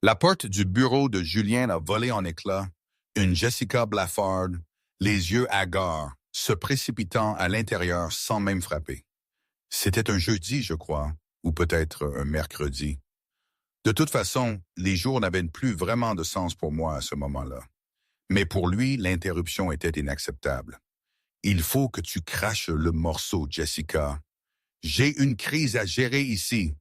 La porte du bureau de Julien a volé en éclats. Une Jessica Blaffard, les yeux hagards, se précipitant à l'intérieur sans même frapper. C'était un jeudi, je crois, ou peut-être un mercredi. De toute façon, les jours n'avaient plus vraiment de sens pour moi à ce moment-là. Mais pour lui, l'interruption était inacceptable. Il faut que tu craches le morceau, Jessica. J'ai une crise à gérer ici.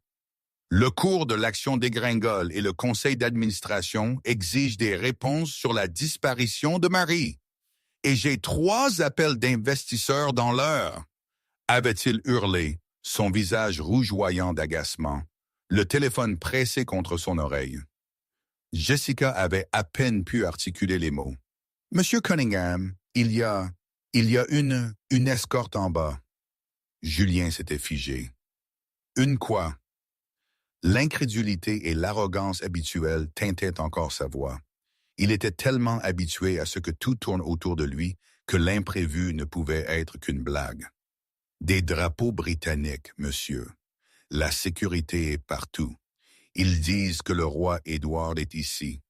Le cours de l'action dégringole et le conseil d'administration exigent des réponses sur la disparition de Marie. Et j'ai 3 appels d'investisseurs dans l'heure, avait-il hurlé, son visage rougeoyant d'agacement, le téléphone pressé contre son oreille. Jessica avait à peine pu articuler les mots. « Monsieur Cunningham, il y a une escorte en bas. » Julien s'était figé. « Une quoi? » L'incrédulité et l'arrogance habituelle teintaient encore sa voix. Il était tellement habitué à ce que tout tourne autour de lui que l'imprévu ne pouvait être qu'une blague. « Des drapeaux britanniques, monsieur. La sécurité est partout. Ils disent que le roi Édouard est ici.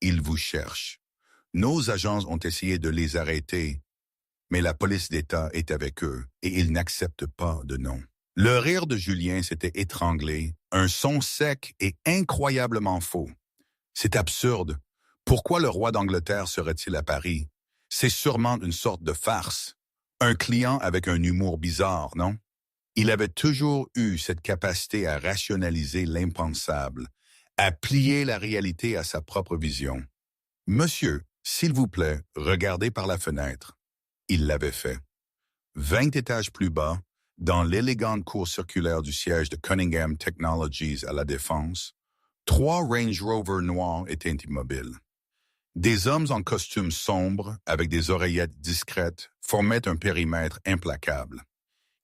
Ils vous cherchent. Nos agents ont essayé de les arrêter, mais la police d'État est avec eux et ils n'acceptent pas de nom. » Le rire de Julien s'était étranglé, un son sec et incroyablement faux. C'est absurde. Pourquoi le roi d'Angleterre serait-il à Paris? C'est sûrement une sorte de farce. Un client avec un humour bizarre, non? Il avait toujours eu cette capacité à rationaliser l'impensable, à plier la réalité à sa propre vision. « Monsieur, s'il vous plaît, regardez par la fenêtre. » Il l'avait fait. 20 étages plus bas, dans l'élégante cour circulaire du siège de Cunningham Technologies à la Défense, 3 Range Rover noirs étaient immobiles. Des hommes en costume sombre, avec des oreillettes discrètes, formaient un périmètre implacable.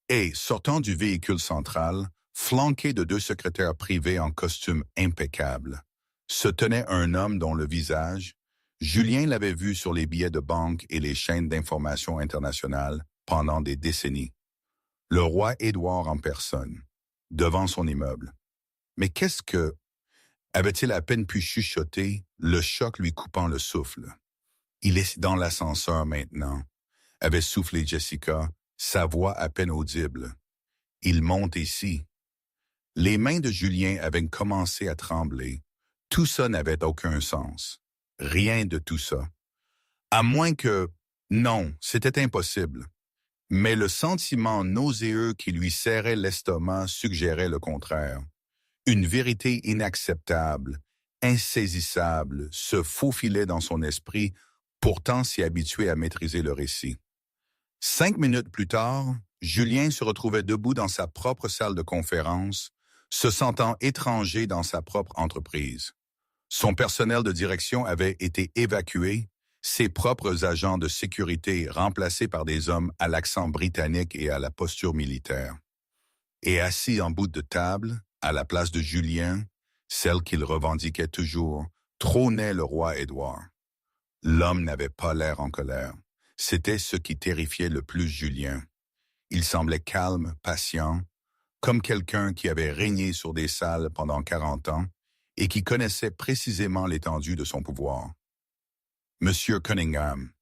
Et, sortant du véhicule central, flanqué de 2 secrétaires privés en costume impeccable, se tenait un homme dont le visage, Julien l'avait vu sur les billets de banque et les chaînes d'information internationales pendant des décennies. Le roi Édouard en personne, devant son immeuble. Mais qu'est-ce que... avait-il à peine pu chuchoter, le choc lui coupant le souffle? Il est dans l'ascenseur maintenant, avait soufflé Jessica, sa voix à peine audible. Il monte ici. Les mains de Julien avaient commencé à trembler. Tout ça n'avait aucun sens. Rien de tout ça. À moins que... Non, c'était impossible. Mais le sentiment nauséeux qui lui serrait l'estomac suggérait le contraire. Une vérité inacceptable, insaisissable, se faufilait dans son esprit, pourtant si habitué à maîtriser le récit. 5 minutes plus tard, Julien se retrouvait debout dans sa propre salle de conférence, se sentant étranger dans sa propre entreprise. Son personnel de direction avait été évacué, ses propres agents de sécurité remplacés par des hommes à l'accent britannique et à la posture militaire. Et assis en bout de table, à la place de Julien, celle qu'il revendiquait toujours, trônait le roi Édouard. L'homme n'avait pas l'air en colère. C'était ce qui terrifiait le plus Julien. Il semblait calme, patient, comme quelqu'un qui avait régné sur des salles pendant 40 ans et qui connaissait précisément l'étendue de son pouvoir. « Monsieur Cunningham. »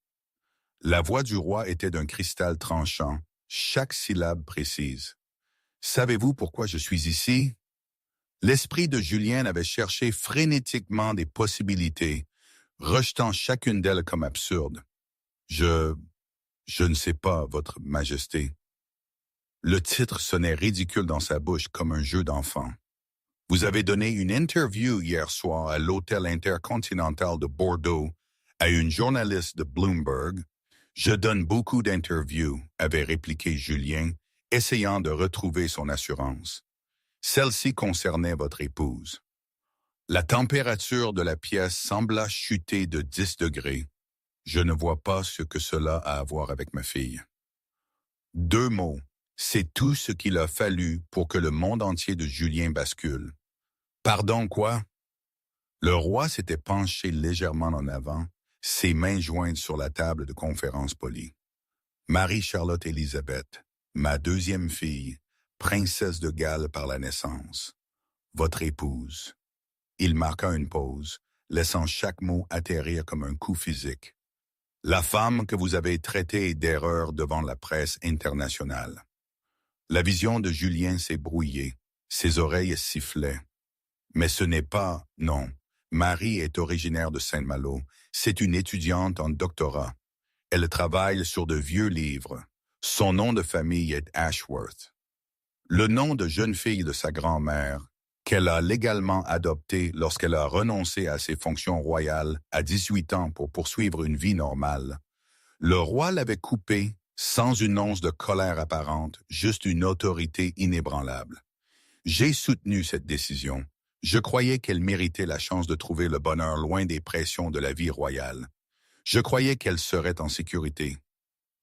La voix du roi était d'un cristal tranchant, chaque syllabe précise. « Savez-vous pourquoi je suis ici? » L'esprit de Julien avait cherché frénétiquement des possibilités, rejetant chacune d'elles comme absurdes. « Je ne sais pas, Votre Majesté. » Le titre sonnait ridicule dans sa bouche comme un jeu d'enfant. « Vous avez donné une interview hier soir à l'Hôtel Intercontinental de Bordeaux à une journaliste de Bloomberg. »« Je donne beaucoup d'interviews, » avait répliqué Julien, essayant de retrouver son assurance. « Celle-ci concernait votre épouse. » La température de la pièce sembla chuter de 10 degrés. « Je ne vois pas ce que cela a à voir avec ma fille. » 2 mots. C'est tout ce qu'il a fallu pour que le monde entier de Julien bascule. « Pardon, quoi? » Le roi s'était penché légèrement en avant, ses mains jointes sur la table de conférence polie. « Marie-Charlotte Élisabeth, ma 2e fille, princesse de Galles par la naissance. Votre épouse. » Il marqua une pause, laissant chaque mot atterrir comme un coup physique. La femme que vous avez traitée d'erreur devant la presse internationale. La vision de Julien s'est brouillée, ses oreilles sifflaient. Mais ce n'est pas, non. Marie est originaire de Saint-Malo. C'est une étudiante en doctorat. Elle travaille sur de vieux livres. Son nom de famille est Ashworth. Le nom de jeune fille de sa grand-mère, qu'elle a légalement adopté lorsqu'elle a renoncé à ses fonctions royales à 18 ans pour poursuivre une vie normale. Le roi l'avait coupée sans une once de colère apparente, juste une autorité inébranlable. J'ai soutenu cette décision. Je croyais qu'elle méritait la chance de trouver le bonheur loin des pressions de la vie royale. Je croyais qu'elle serait en sécurité.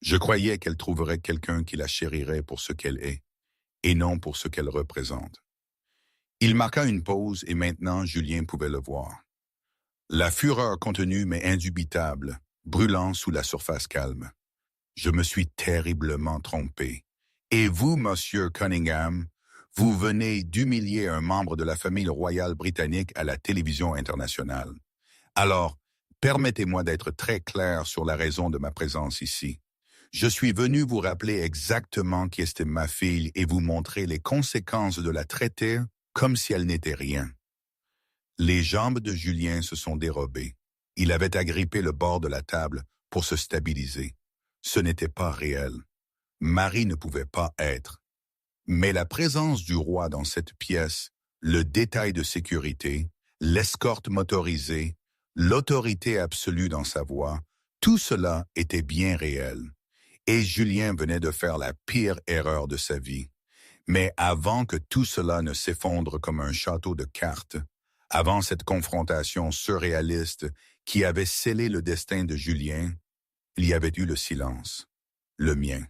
Je croyais qu'elle trouverait quelqu'un qui la chérirait pour ce qu'elle est, et non pour ce qu'elle représente. Il marqua une pause et maintenant Julien pouvait le voir. La fureur contenue mais indubitable, brûlant sous la surface calme. Je me suis terriblement trompé. Et vous, monsieur Cunningham, vous venez d'humilier un membre de la famille royale britannique à la télévision internationale. Alors, permettez-moi d'être très clair sur la raison de ma présence ici. Je suis venu vous rappeler exactement qui était ma fille et vous montrer les conséquences de la traiter comme si elle n'était rien. Les jambes de Julien se sont dérobées. Il avait agrippé le bord de la table pour se stabiliser. Ce n'était pas réel. Marie ne pouvait pas être. Mais la présence du roi dans cette pièce, le détail de sécurité, l'escorte motorisée, l'autorité absolue dans sa voix, tout cela était bien réel. Et Julien venait de faire la pire erreur de sa vie. Mais avant que tout cela ne s'effondre comme un château de cartes, avant cette confrontation surréaliste qui avait scellé le destin de Julien, il y avait eu le silence, le mien.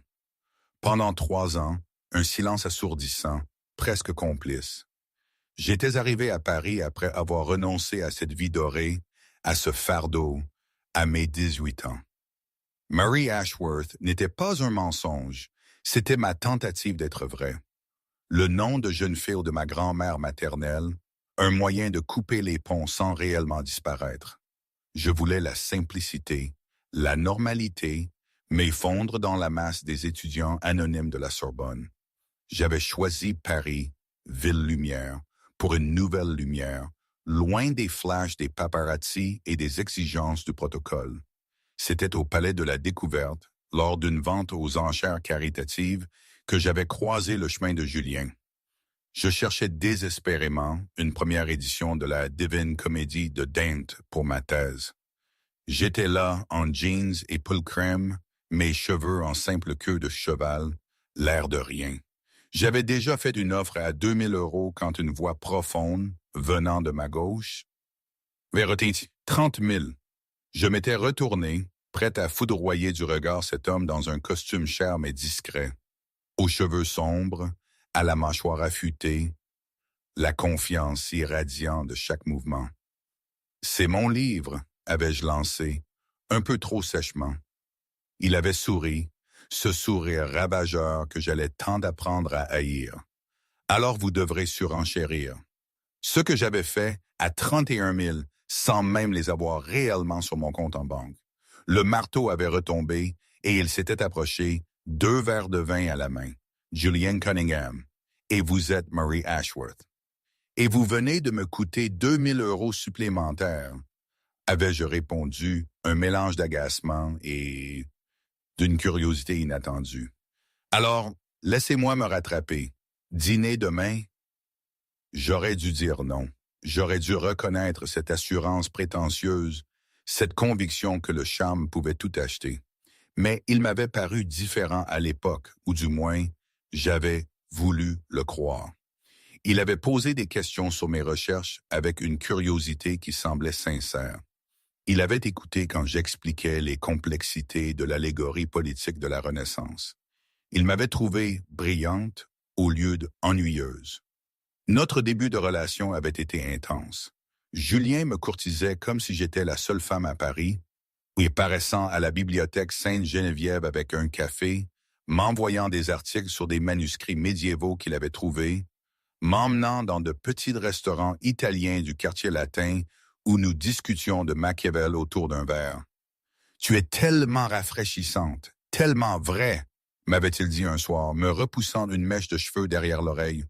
Pendant 3 ans, un silence assourdissant, presque complice. J'étais arrivé à Paris après avoir renoncé à cette vie dorée, à ce fardeau, à mes 18 ans. Marie Ashworth n'était pas un mensonge, c'était ma tentative d'être vrai. Le nom de jeune fille de ma grand-mère maternelle, un moyen de couper les ponts sans réellement disparaître. Je voulais la simplicité, la normalité, m'effondre dans la masse des étudiants anonymes de la Sorbonne. J'avais choisi Paris, ville lumière, pour une nouvelle lumière, loin des flashs des paparazzi et des exigences du protocole. C'était au Palais de la Découverte, lors d'une vente aux enchères caritatives, que j'avais croisé le chemin de Julien. Je cherchais désespérément une première édition de la Divine Comédie de Dante pour ma thèse. J'étais là en jeans et pull crème, mes cheveux en simple queue de cheval, l'air de rien. J'avais déjà fait une offre à 2000 € quand une voix profonde, venant de ma gauche, verrotin 30 000. Je m'étais retourné, prêt à foudroyer du regard cet homme dans un costume cher mais discret, aux cheveux sombres, à la mâchoire affûtée, la confiance irradiant de chaque mouvement. « C'est mon livre », avais-je lancé, un peu trop sèchement. Il avait souri, ce sourire ravageur que j'allais tant apprendre à haïr. « Alors vous devrez surenchérir. » Ce que j'avais fait à 31 000, sans même les avoir réellement sur mon compte en banque. Le marteau avait retombé et il s'était approché, 2 verres de vin à la main. Julien Cunningham. Et vous êtes Marie Ashworth. Et vous venez de me coûter 2000 € supplémentaires, avais-je répondu, un mélange d'agacement et d'une curiosité inattendue. Alors, laissez-moi me rattraper. Dîner demain? J'aurais dû dire non. J'aurais dû reconnaître cette assurance prétentieuse, cette conviction que le charme pouvait tout acheter. Mais il m'avait paru différent à l'époque, ou du moins, j'avais voulu le croire. Il avait posé des questions sur mes recherches avec une curiosité qui semblait sincère. Il avait écouté quand j'expliquais les complexités de l'allégorie politique de la Renaissance. Il m'avait trouvé brillante au lieu d'ennuyeuse. Notre début de relation avait été intense. Julien me courtisait comme si j'étais la seule femme à Paris, et paraissant à la bibliothèque Sainte-Geneviève avec un café, m'envoyant des articles sur des manuscrits médiévaux qu'il avait trouvés, m'emmenant dans de petits restaurants italiens du quartier latin où nous discutions de Machiavel autour d'un verre. Tu es tellement rafraîchissante, tellement vraie, m'avait-il dit un soir, me repoussant une mèche de cheveux derrière l'oreille.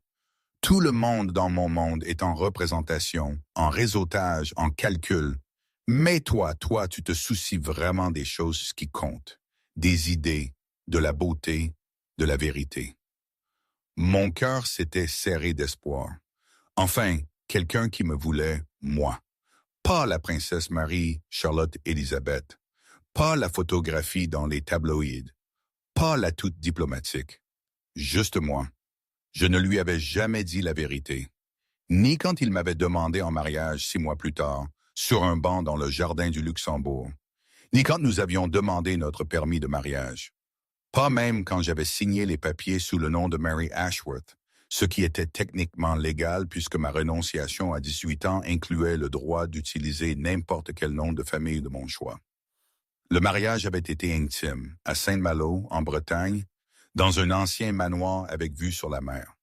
Tout le monde dans mon monde est en représentation, en réseautage, en calcul. Mais toi, tu te soucies vraiment des choses qui comptent, des idées, de la beauté, de la vérité. Mon cœur s'était serré d'espoir. Enfin, quelqu'un qui me voulait, moi. Pas la princesse Marie, Charlotte Élisabeth. Pas la photographie dans les tabloïds. Pas la toute diplomatique. Juste moi. Je ne lui avais jamais dit la vérité. Ni quand il m'avait demandé en mariage 6 mois plus tard, sur un banc dans le jardin du Luxembourg. Ni quand nous avions demandé notre permis de mariage. Pas même quand j'avais signé les papiers sous le nom de Mary Ashworth, ce qui était techniquement légal puisque ma renonciation à 18 ans incluait le droit d'utiliser n'importe quel nom de famille de mon choix. Le mariage avait été intime, à Saint-Malo, en Bretagne, dans un ancien manoir avec vue sur la mer.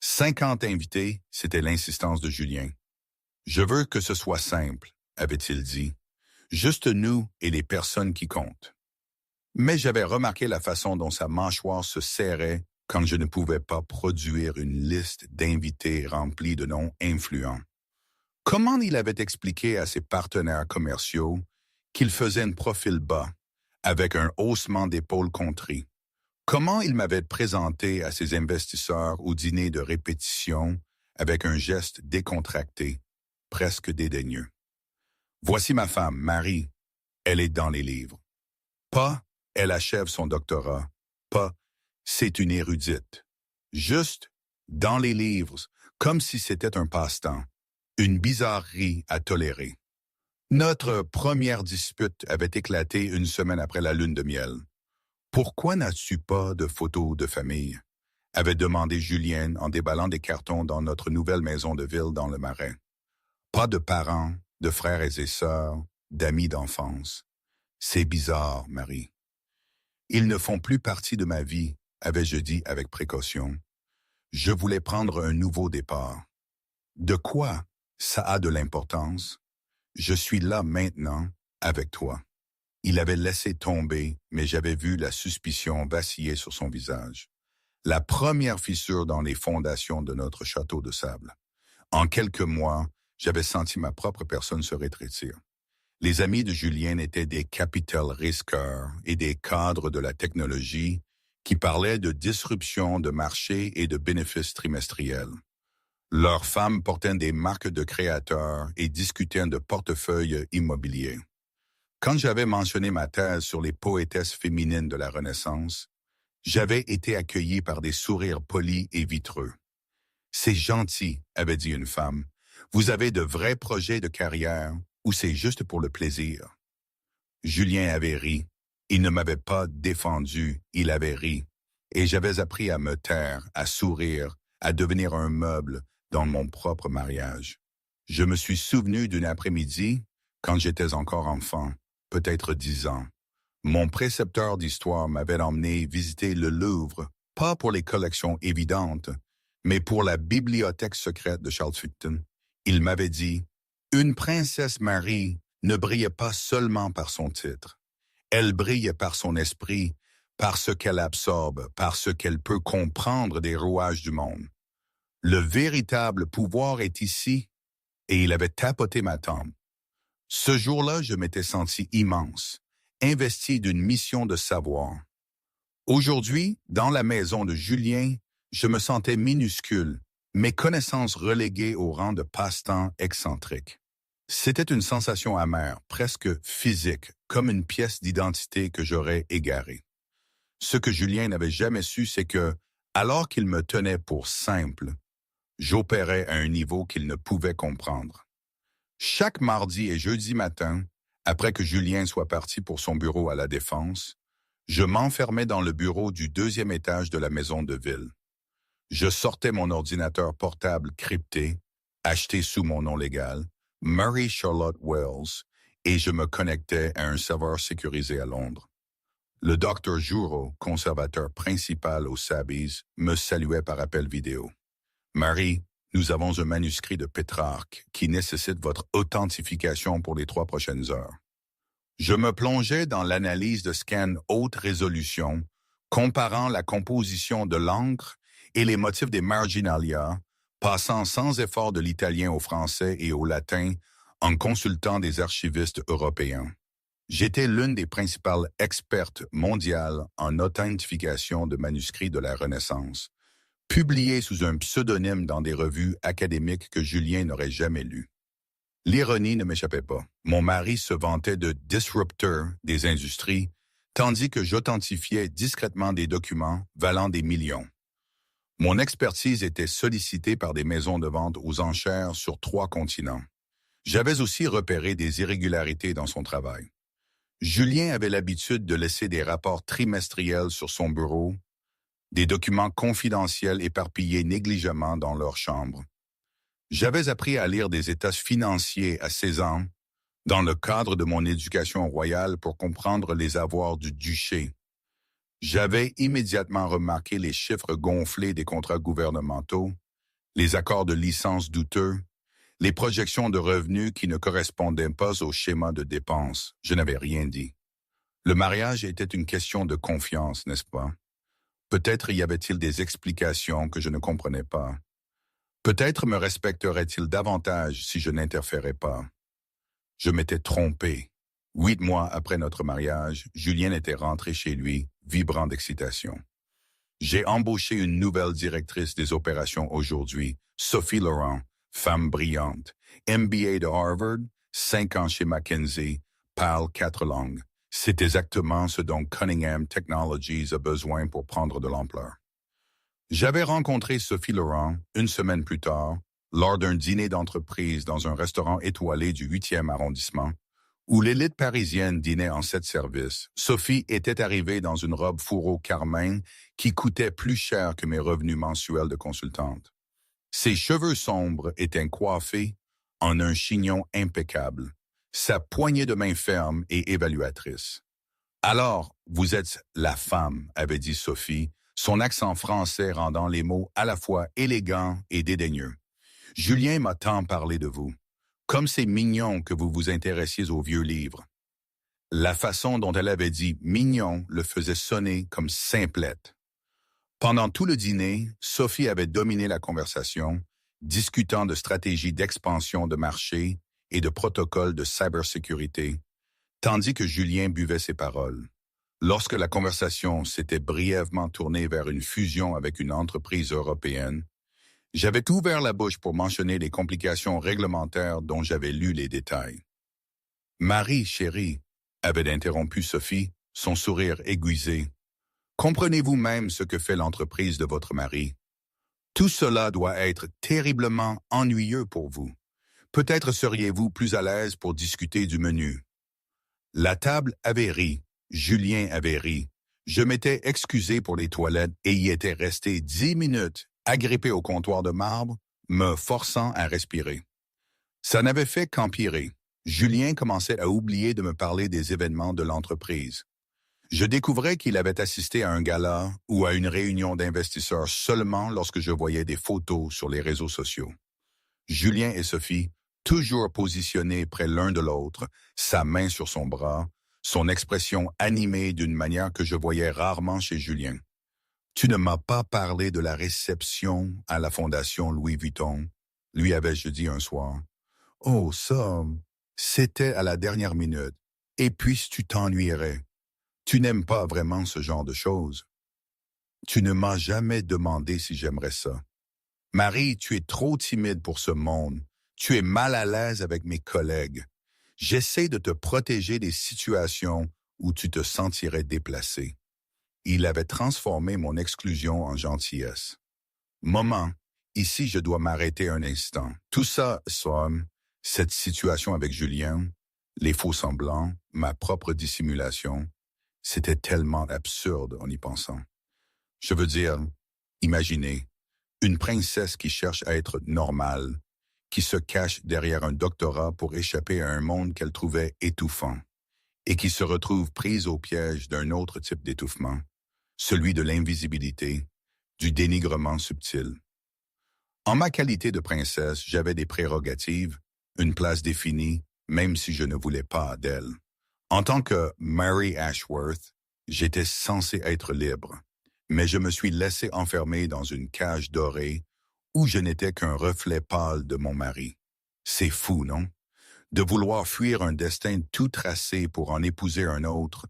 50 invités, c'était l'insistance de Julien. « Je veux que ce soit simple », avait-il dit. « Juste nous et les personnes qui comptent. » Mais j'avais remarqué la façon dont sa mâchoire se serrait quand je ne pouvais pas produire une liste d'invités remplie de noms influents. Comment il avait expliqué à ses partenaires commerciaux qu'il faisait un profil bas, avec un haussement d'épaules contrit? Comment il m'avait présenté à ses investisseurs au dîner de répétition avec un geste décontracté, presque dédaigneux? Voici ma femme, Marie. Elle est dans les livres. Pas, elle achève son doctorat. Pas, c'est une érudite. Juste, dans les livres, comme si c'était un passe-temps, une bizarrerie à tolérer. Notre première dispute avait éclaté une semaine après la lune de miel. « Pourquoi n'as-tu pas de photos de famille ?» avait demandé Julienne en déballant des cartons dans notre nouvelle maison de ville dans le Marais. Pas de parents, de frères et sœurs, d'amis d'enfance. C'est bizarre, Marie. Ils ne font plus partie de ma vie, avais-je dit avec précaution. Je voulais prendre un nouveau départ. De quoi ça a de l'importance? Je suis là maintenant, avec toi. Il avait laissé tomber, mais j'avais vu la suspicion vaciller sur son visage. La première fissure dans les fondations de notre château de sable. En quelques mois, j'avais senti ma propre personne se rétrécir. Les amis de Julien étaient des capital risqueurs et des cadres de la technologie qui parlaient de disruption de marché et de bénéfices trimestriels. Leurs femmes portaient des marques de créateurs et discutaient de portefeuilles immobiliers. Quand j'avais mentionné ma thèse sur les poétesses féminines de la Renaissance, j'avais été accueilli par des sourires polis et vitreux. « C'est gentil », avait dit une femme. « Vous avez de vrais projets de carrière ou c'est juste pour le plaisir ?» Julien avait ri. Il ne m'avait pas défendu, il avait ri. Et j'avais appris à me taire, à sourire, à devenir un meuble dans mon propre mariage. Je me suis souvenu d'une après-midi, quand j'étais encore enfant, peut-être 10 ans. Mon précepteur d'histoire m'avait emmené visiter le Louvre, pas pour les collections évidentes, mais pour la bibliothèque secrète de Charles Fuchton. Il m'avait dit « Une princesse Marie ne brillait pas seulement par son titre. Elle brille par son esprit, par ce qu'elle absorbe, par ce qu'elle peut comprendre des rouages du monde. Le véritable pouvoir est ici. » Et il avait tapoté ma tempe. Ce jour-là, je m'étais senti immense, investi d'une mission de savoir. Aujourd'hui, dans la maison de Julien, je me sentais minuscule, mes connaissances reléguées au rang de passe-temps excentrique. C'était une sensation amère, presque physique, comme une pièce d'identité que j'aurais égarée. Ce que Julien n'avait jamais su, c'est que, alors qu'il me tenait pour simple, j'opérais à un niveau qu'il ne pouvait comprendre. Chaque mardi et jeudi matin, après que Julien soit parti pour son bureau à la Défense, je m'enfermais dans le bureau du 2e étage de la maison de ville. Je sortais mon ordinateur portable crypté, acheté sous mon nom légal, Murray Charlotte Wells, et je me connectais à un serveur sécurisé à Londres. Le Dr Juro, conservateur principal au Sabis, me saluait par appel vidéo. Marie, nous avons un manuscrit de Pétrarque qui nécessite votre authentification pour les 3 prochaines heures. Je me plongeais dans l'analyse de scans haute résolution, comparant la composition de l'encre et les motifs des marginalia, passant sans effort de l'italien au français et au latin en consultant des archivistes européens. J'étais l'une des principales expertes mondiales en authentification de manuscrits de la Renaissance, publiés sous un pseudonyme dans des revues académiques que Julien n'aurait jamais lues. L'ironie ne m'échappait pas. Mon mari se vantait de disrupteur des industries, tandis que j'authentifiais discrètement des documents valant des millions. Mon expertise était sollicitée par des maisons de vente aux enchères sur 3 continents. J'avais aussi repéré des irrégularités dans son travail. Julien avait l'habitude de laisser des rapports trimestriels sur son bureau, des documents confidentiels éparpillés négligemment dans leur chambre. J'avais appris à lire des états financiers à 16 ans, dans le cadre de mon éducation royale pour comprendre les avoirs du duché. J'avais immédiatement remarqué les chiffres gonflés des contrats gouvernementaux, les accords de licence douteux, les projections de revenus qui ne correspondaient pas au schéma de dépenses. Je n'avais rien dit. Le mariage était une question de confiance, n'est-ce pas? Peut-être y avait-il des explications que je ne comprenais pas. Peut-être me respecterait-il davantage si je n'interférais pas. Je m'étais trompé. 8 mois après notre mariage, Julien était rentré chez lui, vibrant d'excitation. J'ai embauché une nouvelle directrice des opérations aujourd'hui, Sophie Laurent, femme brillante, MBA de Harvard, 5 ans chez McKinsey, parle 4 langues. C'est exactement ce dont Cunningham Technologies a besoin pour prendre de l'ampleur. J'avais rencontré Sophie Laurent 1 semaine plus tard, lors d'un dîner d'entreprise dans un restaurant étoilé du 8e arrondissement, où l'élite parisienne dînait en 7 services. Sophie était arrivée dans une robe fourreau carmin qui coûtait plus cher que mes revenus mensuels de consultante. Ses cheveux sombres étaient coiffés en un chignon impeccable, sa poignée de main ferme et évaluatrice. « Alors, vous êtes la femme », avait dit Sophie, son accent français rendant les mots à la fois élégants et dédaigneux. « Julien m'a tant parlé de vous. Comme c'est mignon que vous vous intéressiez aux vieux livres. » La façon dont elle avait dit « mignon » le faisait sonner comme simplette. Pendant tout le dîner, Sophie avait dominé la conversation, discutant de stratégies d'expansion de marché et de protocoles de cybersécurité, tandis que Julien buvait ses paroles. Lorsque la conversation s'était brièvement tournée vers une fusion avec une entreprise européenne, j'avais ouvert la bouche pour mentionner les complications réglementaires dont j'avais lu les détails. « Marie, chérie », avait interrompu Sophie, son sourire aiguisé. « Comprenez-vous même ce que fait l'entreprise de votre mari? Tout cela doit être terriblement ennuyeux pour vous. Peut-être seriez-vous plus à l'aise pour discuter du menu. » La table avait ri, Julien avait ri. Je m'étais excusé pour les toilettes et y étais resté 10 minutes, agrippé au comptoir de marbre, me forçant à respirer. Ça n'avait fait qu'empirer. Julien commençait à oublier de me parler des événements de l'entreprise. Je découvrais qu'il avait assisté à un gala ou à une réunion d'investisseurs seulement lorsque je voyais des photos sur les réseaux sociaux. Julien et Sophie, toujours positionnés près l'un de l'autre, sa main sur son bras, son expression animée d'une manière que je voyais rarement chez Julien. « Tu ne m'as pas parlé de la réception à la Fondation Louis Vuitton », lui avais-je dit un soir. « Oh, ça, c'était à la dernière minute. Et puis tu t'ennuierais. Tu n'aimes pas vraiment ce genre de choses. Tu ne m'as jamais demandé si j'aimerais ça. Marie, tu es trop timide pour ce monde. Tu es mal à l'aise avec mes collègues. J'essaie de te protéger des situations où tu te sentirais déplacé. » Il avait transformé mon exclusion en gentillesse. « Maman, ici je dois m'arrêter un instant. Tout ça, somme, cette situation avec Julien, les faux semblants, ma propre dissimulation, c'était tellement absurde en y pensant. Je veux dire, imaginez, une princesse qui cherche à être normale, qui se cache derrière un doctorat pour échapper à un monde qu'elle trouvait étouffant, et qui se retrouve prise au piège d'un autre type d'étouffement, celui de l'invisibilité, du dénigrement subtil. En ma qualité de princesse, j'avais des prérogatives, une place définie, même si je ne voulais pas d'elle. En tant que Mary Ashworth, j'étais censé être libre, mais je me suis laissé enfermer dans une cage dorée où je n'étais qu'un reflet pâle de mon mari. C'est fou, non? De vouloir fuir un destin tout tracé pour en épouser un autre,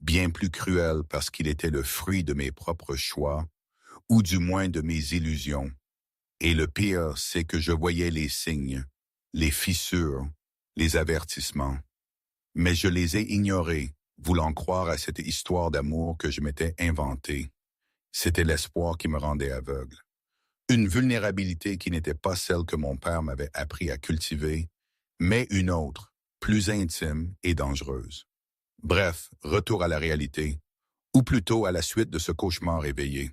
bien plus cruel parce qu'il était le fruit de mes propres choix, ou du moins de mes illusions. Et le pire, c'est que je voyais les signes, les fissures, les avertissements. Mais je les ai ignorés, voulant croire à cette histoire d'amour que je m'étais inventée. C'était l'espoir qui me rendait aveugle. Une vulnérabilité qui n'était pas celle que mon père m'avait appris à cultiver, mais une autre, plus intime et dangereuse. Bref, retour à la réalité, ou plutôt à la suite de ce cauchemar éveillé.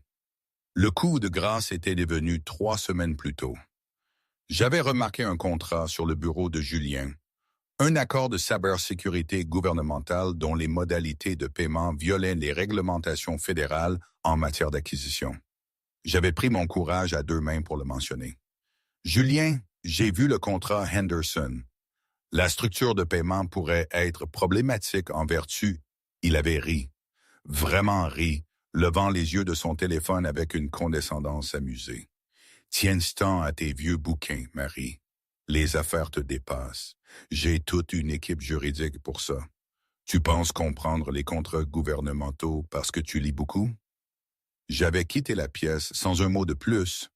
Le coup de grâce était devenu 3 semaines plus tôt. J'avais remarqué un contrat sur le bureau de Julien, un accord de cybersécurité gouvernementale dont les modalités de paiement violaient les réglementations fédérales en matière d'acquisition. J'avais pris mon courage à 2 mains pour le mentionner. Julien, j'ai vu le contrat Henderson. La structure de paiement pourrait être problématique en vertu. Il avait ri, vraiment ri, levant les yeux de son téléphone avec une condescendance amusée. Tiens-t'en à tes vieux bouquins, Marie. Les affaires te dépassent. J'ai toute une équipe juridique pour ça. Tu penses comprendre les contrats gouvernementaux parce que tu lis beaucoup? J'avais quitté la pièce sans un mot de plus.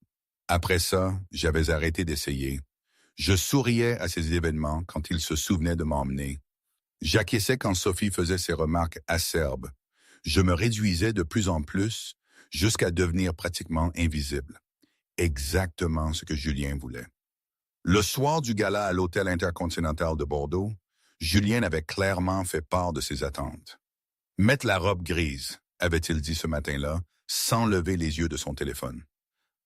Après ça, j'avais arrêté d'essayer. Je souriais à ces événements quand il se souvenait de m'emmener. J'acquiesçais quand Sophie faisait ses remarques acerbes. Je me réduisais de plus en plus jusqu'à devenir pratiquement invisible. Exactement ce que Julien voulait. Le soir du gala à l'Hôtel Intercontinental de Bordeaux, Julien avait clairement fait part de ses attentes. « Mettre la robe grise », avait-il dit ce matin-là, sans lever les yeux de son téléphone.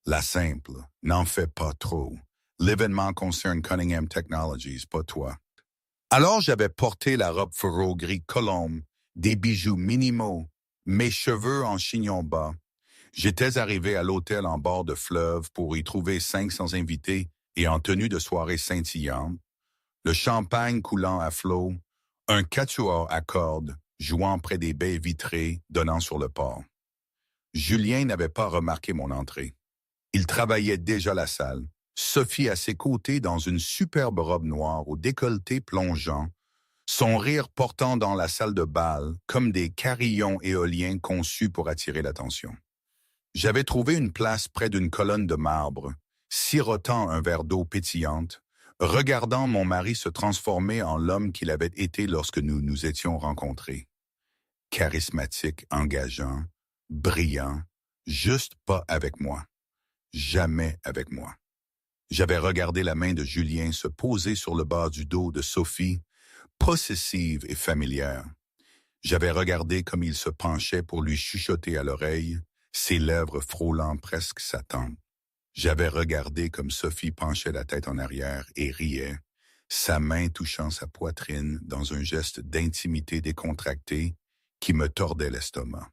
La simple, n'en fais pas trop. L'événement concerne Cunningham Technologies, pas toi. Alors j'avais porté la robe fauve gris colombe, des bijoux minimaux, mes cheveux en chignon bas. J'étais arrivé à l'hôtel en bord de fleuve pour y trouver 500 invités et en tenue de soirée scintillante, le champagne coulant à flot, un quatuor à cordes jouant près des baies vitrées donnant sur le port. Julien n'avait pas remarqué mon entrée. Il travaillait déjà la salle, Sophie à ses côtés dans une superbe robe noire au décolleté plongeant, son rire portant dans la salle de bal comme des carillons éoliens conçus pour attirer l'attention. J'avais trouvé une place près d'une colonne de marbre, sirotant un verre d'eau pétillante, regardant mon mari se transformer en l'homme qu'il avait été lorsque nous nous étions rencontrés. Charismatique, engageant, brillant, juste pas avec moi. Jamais avec moi. J'avais regardé la main de Julien se poser sur le bas du dos de Sophie, possessive et familière. J'avais regardé comme il se penchait pour lui chuchoter à l'oreille, ses lèvres frôlant presque sa tempe. J'avais regardé comme Sophie penchait la tête en arrière et riait, sa main touchant sa poitrine dans un geste d'intimité décontractée qui me tordait l'estomac.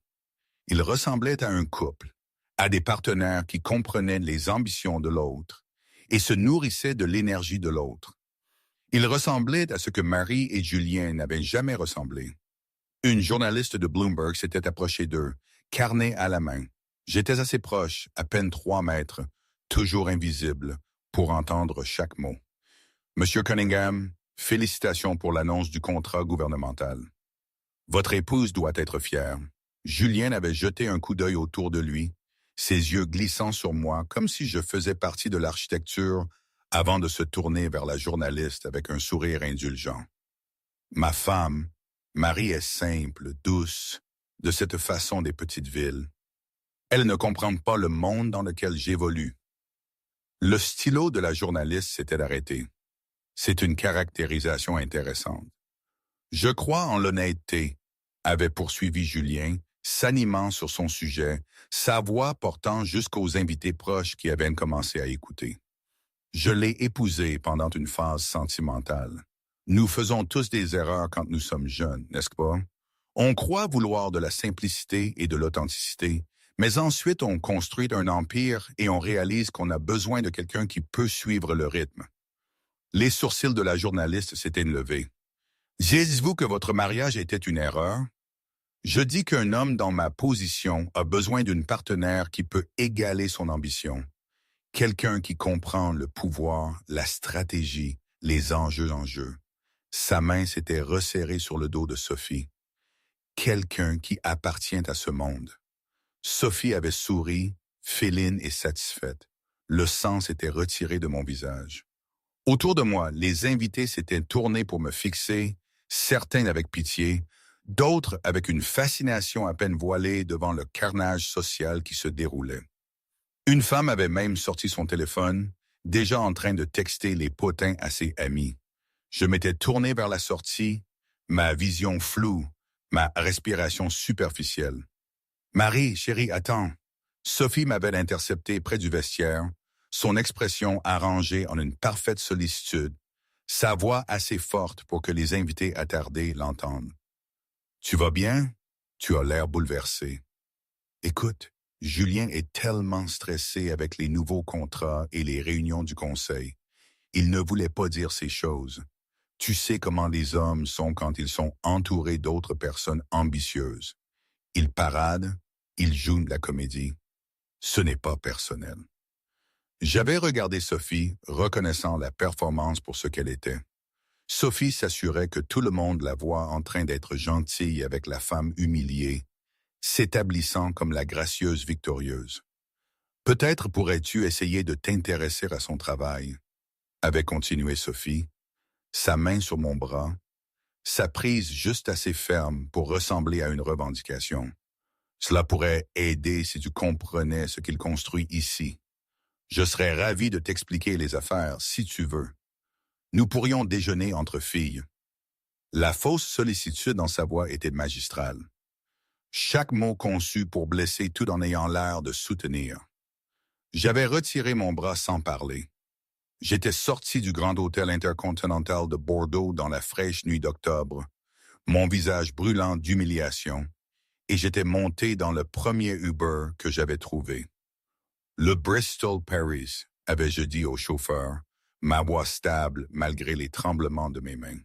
Ils ressemblaient à un couple, à des partenaires qui comprenaient les ambitions de l'autre et se nourrissaient de l'énergie de l'autre. Ils ressemblaient à ce que Marie et Julien n'avaient jamais ressemblé. Une journaliste de Bloomberg s'était approchée d'eux, carnet à la main. J'étais assez proche, à peine 3 mètres, toujours invisible, pour entendre chaque mot. « Monsieur Cunningham, félicitations pour l'annonce du contrat gouvernemental. Votre épouse doit être fière. » Julien avait jeté un coup d'œil autour de lui, ses yeux glissant sur moi comme si je faisais partie de l'architecture avant de se tourner vers la journaliste avec un sourire indulgent. Ma femme, Marie est simple, douce, de cette façon des petites villes. Elle ne comprend pas le monde dans lequel j'évolue. Le stylo de la journaliste s'était arrêté. C'est une caractérisation intéressante. Je crois en l'honnêteté, avait poursuivi Julien, s'animant sur son sujet, sa voix portant jusqu'aux invités proches qui avaient commencé à écouter. Je l'ai épousée pendant une phase sentimentale. Nous faisons tous des erreurs quand nous sommes jeunes, n'est-ce pas? On croit vouloir de la simplicité et de l'authenticité, Mais ensuite, on construit un empire et on réalise qu'on a besoin de quelqu'un qui peut suivre le rythme. Les sourcils de la journaliste s'étaient levés. Dites-vous que votre mariage était une erreur? Je dis qu'un homme dans ma position a besoin d'une partenaire qui peut égaler son ambition. Quelqu'un qui comprend le pouvoir, la stratégie, les enjeux en jeu. Sa main s'était resserrée sur le dos de Sophie. Quelqu'un qui appartient à ce monde. Sophie avait souri, féline et satisfaite. Le sang s'était retiré de mon visage. Autour de moi, les invités s'étaient tournés pour me fixer, certains avec pitié, d'autres avec une fascination à peine voilée devant le carnage social qui se déroulait. Une femme avait même sorti son téléphone, déjà en train de texter les potins à ses amis. Je m'étais tourné vers la sortie, ma vision floue, ma respiration superficielle. « Marie, chérie, attends. » Sophie m'avait intercepté près du vestiaire, son expression arrangée en une parfaite sollicitude, sa voix assez forte pour que les invités attardés l'entendent. « Tu vas bien? Tu as l'air bouleversé. » « Écoute, Julien est tellement stressé avec les nouveaux contrats et les réunions du conseil. Il ne voulait pas dire ces choses. Tu sais comment les hommes sont quand ils sont entourés d'autres personnes ambitieuses. Ils paradent, ils jouent de la comédie. Ce n'est pas personnel. » J'avais regardé Sophie, reconnaissant la performance pour ce qu'elle était. Sophie s'assurait que tout le monde la voit en train d'être gentille avec la femme humiliée, s'établissant comme la gracieuse victorieuse. « Peut-être pourrais-tu essayer de t'intéresser à son travail, » avait continué Sophie, sa main sur mon bras, sa prise juste assez ferme pour ressembler à une revendication. « Cela pourrait aider si tu comprenais ce qu'il construit ici. Je serais ravi de t'expliquer les affaires si tu veux. Nous pourrions déjeuner entre filles. » La fausse sollicitude dans sa voix était magistrale. Chaque mot conçu pour blesser tout en ayant l'air de soutenir. J'avais retiré mon bras sans parler. J'étais sorti du Grand Hôtel Intercontinental de Bordeaux dans la fraîche nuit d'octobre, mon visage brûlant d'humiliation, et j'étais monté dans le premier Uber que j'avais trouvé. Le Bristol Paris, avais-je dit au chauffeur, ma voix stable malgré les tremblements de mes mains.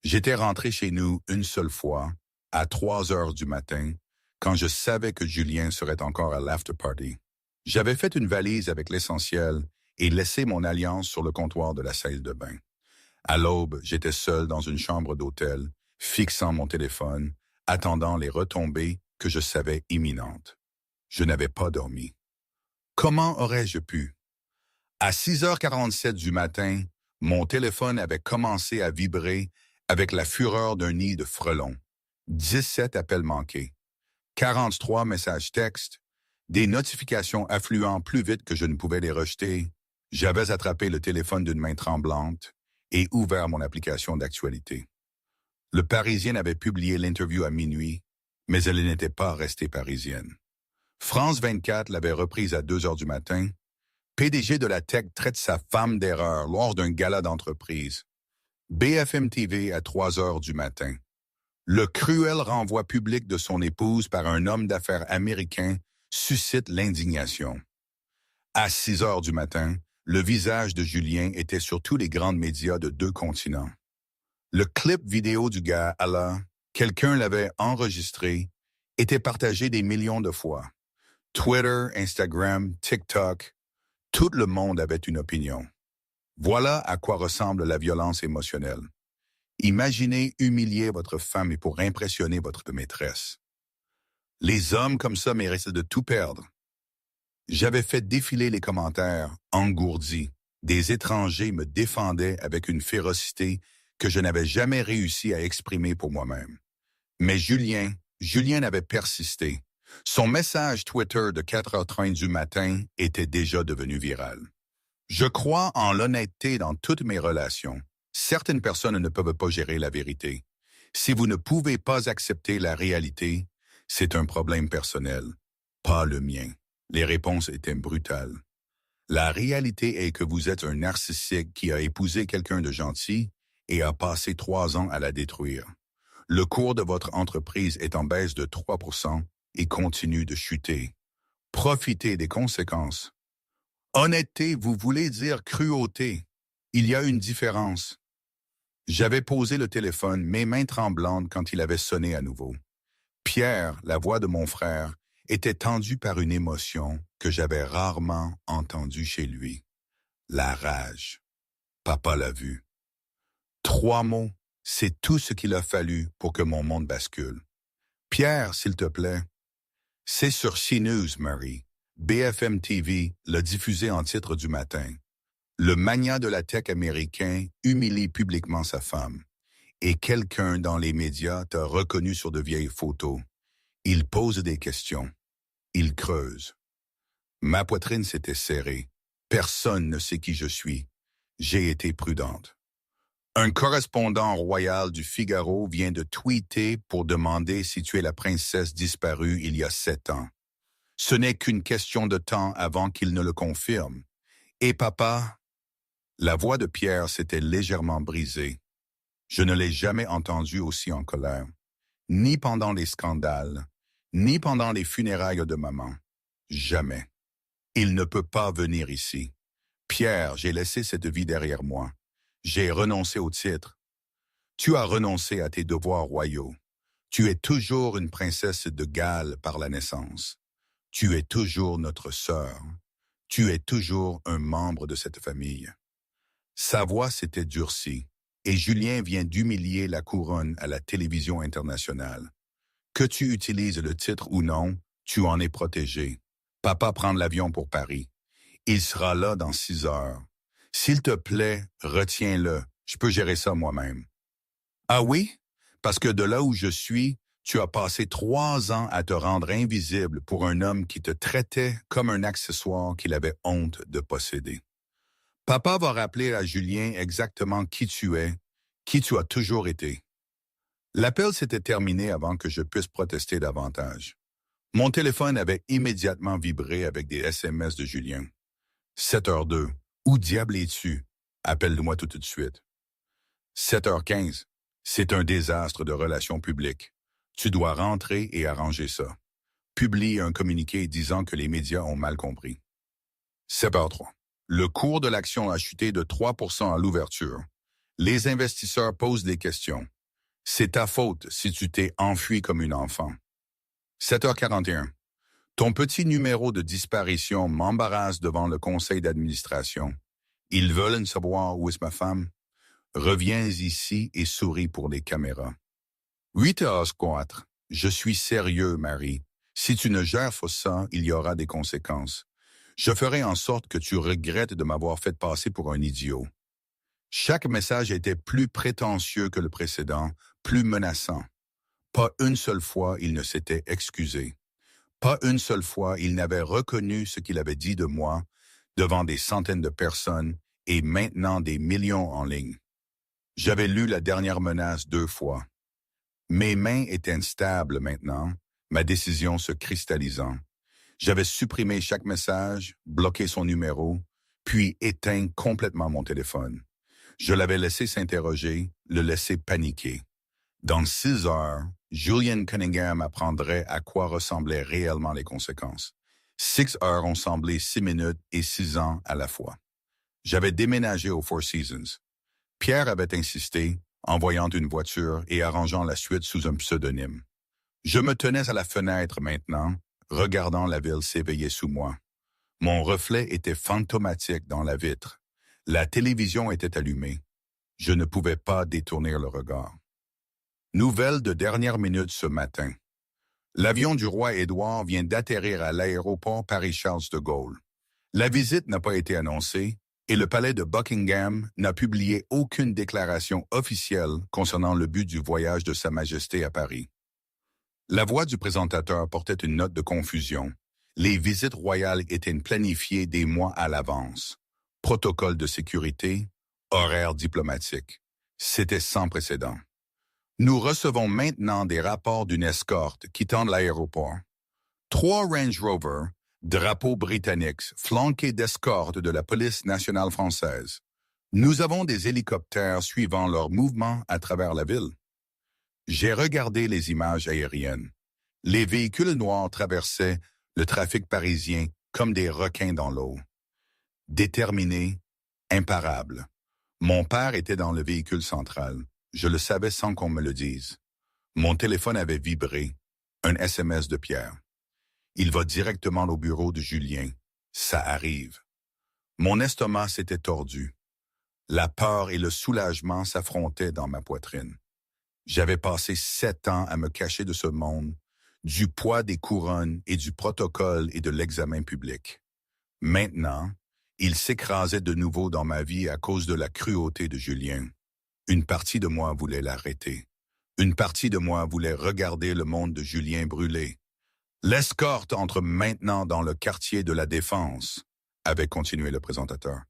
J'étais rentré chez nous une seule fois, à 3 heures du matin, quand je savais que Julien serait encore à l'after-party. J'avais fait une valise avec l'essentiel et laissé mon alliance sur le comptoir de la salle de bain. À l'aube, j'étais seul dans une chambre d'hôtel, fixant mon téléphone, attendant les retombées que je savais imminentes. Je n'avais pas dormi. Comment aurais-je pu? À 6h47 du matin, mon téléphone avait commencé à vibrer avec la fureur d'un nid de frelons. 17 appels manqués, 43 messages textes, des notifications affluant plus vite que je ne pouvais les rejeter. J'avais attrapé le téléphone d'une main tremblante et ouvert mon application d'actualité. Le Parisien avait publié l'interview à minuit, mais elle n'était pas restée parisienne. France 24 l'avait reprise à 2 heures du matin. PDG de la Tech traite sa femme d'erreur lors d'un gala d'entreprise. BFM TV à 3 heures du matin. Le cruel renvoi public de son épouse par un homme d'affaires américain suscite l'indignation. À 6 heures du matin, le visage de Julien était sur tous les grands médias de 2 continents. Le clip vidéo du gars Allah, quelqu'un l'avait enregistré, était partagé des millions de fois. Twitter, Instagram, TikTok, tout le monde avait une opinion. Voilà à quoi ressemble la violence émotionnelle. Imaginez humilier votre femme et pour impressionner votre maîtresse. Les hommes comme ça méritaient de tout perdre. J'avais fait défiler les commentaires, engourdis. Des étrangers me défendaient avec une férocité que je n'avais jamais réussi à exprimer pour moi-même. Mais Julien avait persisté. Son message Twitter de 4h30 du matin était déjà devenu viral. Je crois en l'honnêteté dans toutes mes relations. Certaines personnes ne peuvent pas gérer la vérité. Si vous ne pouvez pas accepter la réalité, c'est un problème personnel, pas le mien. Les réponses étaient brutales. La réalité est que vous êtes un narcissique qui a épousé quelqu'un de gentil et a passé 3 ans à la détruire. Le cours de votre entreprise est en baisse de 3% et continue de chuter. Profiter des conséquences. Honnêteté, vous voulez dire cruauté. Il y a une différence. J'avais posé le téléphone, mes mains tremblantes quand il avait sonné à nouveau. Pierre, la voix de mon frère, était tendue par une émotion que j'avais rarement entendue chez lui. La rage. Papa l'a vu. 3 mots, c'est tout ce qu'il a fallu pour que mon monde bascule. Pierre, s'il te plaît. C'est sur CNews, Mary. BFM TV l'a diffusé en titre du matin. Le magnat de la tech américain humilie publiquement sa femme. Et quelqu'un dans les médias t'a reconnu sur de vieilles photos. Il pose des questions. Il creuse. Ma poitrine s'était serrée. Personne ne sait qui je suis. J'ai été prudente. Un correspondant royal du Figaro vient de tweeter pour demander si tu es la princesse disparue il y a 7 ans. Ce n'est qu'une question de temps avant qu'il ne le confirme. Et papa, la voix de Pierre s'était légèrement brisée. Je ne l'ai jamais entendu aussi en colère, ni pendant les scandales, ni pendant les funérailles de maman. Jamais. Il ne peut pas venir ici. Pierre, j'ai laissé cette vie derrière moi. J'ai renoncé au titre. Tu as renoncé à tes devoirs royaux. Tu es toujours une princesse de Galles par la naissance. Tu es toujours notre sœur. Tu es toujours un membre de cette famille. Sa voix s'était durcie, et Julien vient d'humilier la couronne à la télévision internationale. Que tu utilises le titre ou non, tu en es protégé. Papa prend l'avion pour Paris. Il sera là dans 6 heures. S'il te plaît, retiens-le. Je peux gérer ça moi-même. Ah oui? Parce que de là où je suis, tu as passé 3 ans à te rendre invisible pour un homme qui te traitait comme un accessoire qu'il avait honte de posséder. Papa va rappeler à Julien exactement qui tu es, qui tu as toujours été. L'appel s'était terminé avant que je puisse protester davantage. Mon téléphone avait immédiatement vibré avec des SMS de Julien. 7h02. Où diable es-tu? Appelle-moi tout de suite. 7h15. C'est un désastre de relations publiques. Tu dois rentrer et arranger ça. Publie un communiqué disant que les médias ont mal compris. 7h03. Le cours de l'action a chuté de 3% à l'ouverture. Les investisseurs posent des questions. C'est ta faute si tu t'es enfui comme une enfant. 7h41. Ton petit numéro de disparition m'embarrasse devant le conseil d'administration. Ils veulent savoir où est ma femme. Reviens ici et souris pour les caméras. 8h04. Je suis sérieux, Marie. Si tu ne gères pas ça, il y aura des conséquences. Je ferai en sorte que tu regrettes de m'avoir fait passer pour un idiot. Chaque message était plus prétentieux que le précédent, plus menaçant. Pas une seule fois il ne s'était excusé. Pas une seule fois il n'avait reconnu ce qu'il avait dit de moi devant des centaines de personnes et maintenant des millions en ligne. J'avais lu la dernière menace 2 fois. Mes mains étaient instables maintenant, ma décision se cristallisant. J'avais supprimé chaque message, bloqué son numéro, puis éteint complètement mon téléphone. Je l'avais laissé s'interroger, le laissé paniquer. Dans 6 heures, Julian Cunningham apprendrait à quoi ressemblaient réellement les conséquences. 6 heures ont semblé 6 minutes et 6 ans à la fois. J'avais déménagé aux Four Seasons. Pierre avait insisté, envoyant une voiture et arrangeant la suite sous un pseudonyme. Je me tenais à la fenêtre maintenant, regardant la ville s'éveiller sous moi. Mon reflet était fantomatique dans la vitre. La télévision était allumée. Je ne pouvais pas détourner le regard. Nouvelle de dernière minute ce matin. L'avion du roi Édouard vient d'atterrir à l'aéroport Paris-Charles de Gaulle. La visite n'a pas été annoncée et le palais de Buckingham n'a publié aucune déclaration officielle concernant le but du voyage de Sa Majesté à Paris. La voix du présentateur portait une note de confusion. Les visites royales étaient planifiées des mois à l'avance. Protocole de sécurité, horaire diplomatique. C'était sans précédent. Nous recevons maintenant des rapports d'une escorte quittant l'aéroport. 3 Range Rover, drapeaux britanniques, flanqués d'escortes de la police nationale française. Nous avons des hélicoptères suivant leur mouvement à travers la ville. J'ai regardé les images aériennes. Les véhicules noirs traversaient le trafic parisien comme des requins dans l'eau. Déterminé, imparable. Mon père était dans le véhicule central. Je le savais sans qu'on me le dise. Mon téléphone avait vibré. Un SMS de Pierre. Il va directement au bureau de Julien. Ça arrive. Mon estomac s'était tordu. La peur et le soulagement s'affrontaient dans ma poitrine. J'avais passé 7 ans à me cacher de ce monde, du poids des couronnes et du protocole et de l'examen public. Maintenant, il s'écrasait de nouveau dans ma vie à cause de la cruauté de Julien. Une partie de moi voulait l'arrêter. Une partie de moi voulait regarder le monde de Julien brûler. L'escorte entre maintenant dans le quartier de la Défense, avait continué le présentateur.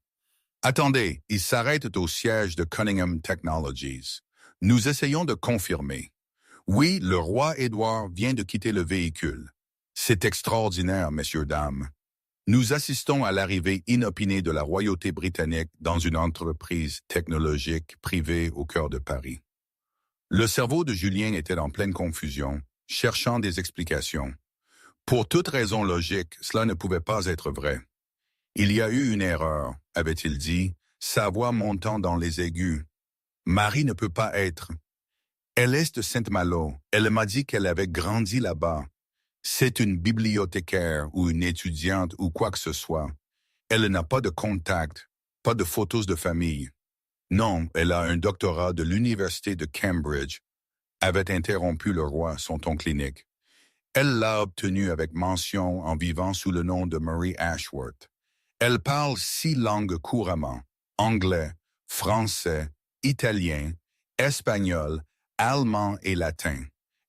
Attendez, il s'arrête au siège de Cunningham Technologies. Nous essayons de confirmer. Oui, le roi Édouard vient de quitter le véhicule. C'est extraordinaire, messieurs, dames. Nous assistons à l'arrivée inopinée de la royauté britannique dans une entreprise technologique privée au cœur de Paris. Le cerveau de Julien était en pleine confusion, cherchant des explications. Pour toute raison logique, cela ne pouvait pas être vrai. Il y a eu une erreur, avait-il dit, sa voix montant dans les aigus. Marie ne peut pas être. Elle est de Saint-Malo. Elle m'a dit qu'elle avait grandi là-bas. C'est une bibliothécaire ou une étudiante ou quoi que ce soit. Elle n'a pas de contact, pas de photos de famille. Non, elle a un doctorat de l'université de Cambridge, avait interrompu le roi, son ton clinique. Elle l'a obtenu avec mention en vivant sous le nom de Marie Ashworth. Elle parle 6 langues couramment, anglais, français, italien, espagnol, allemand et latin.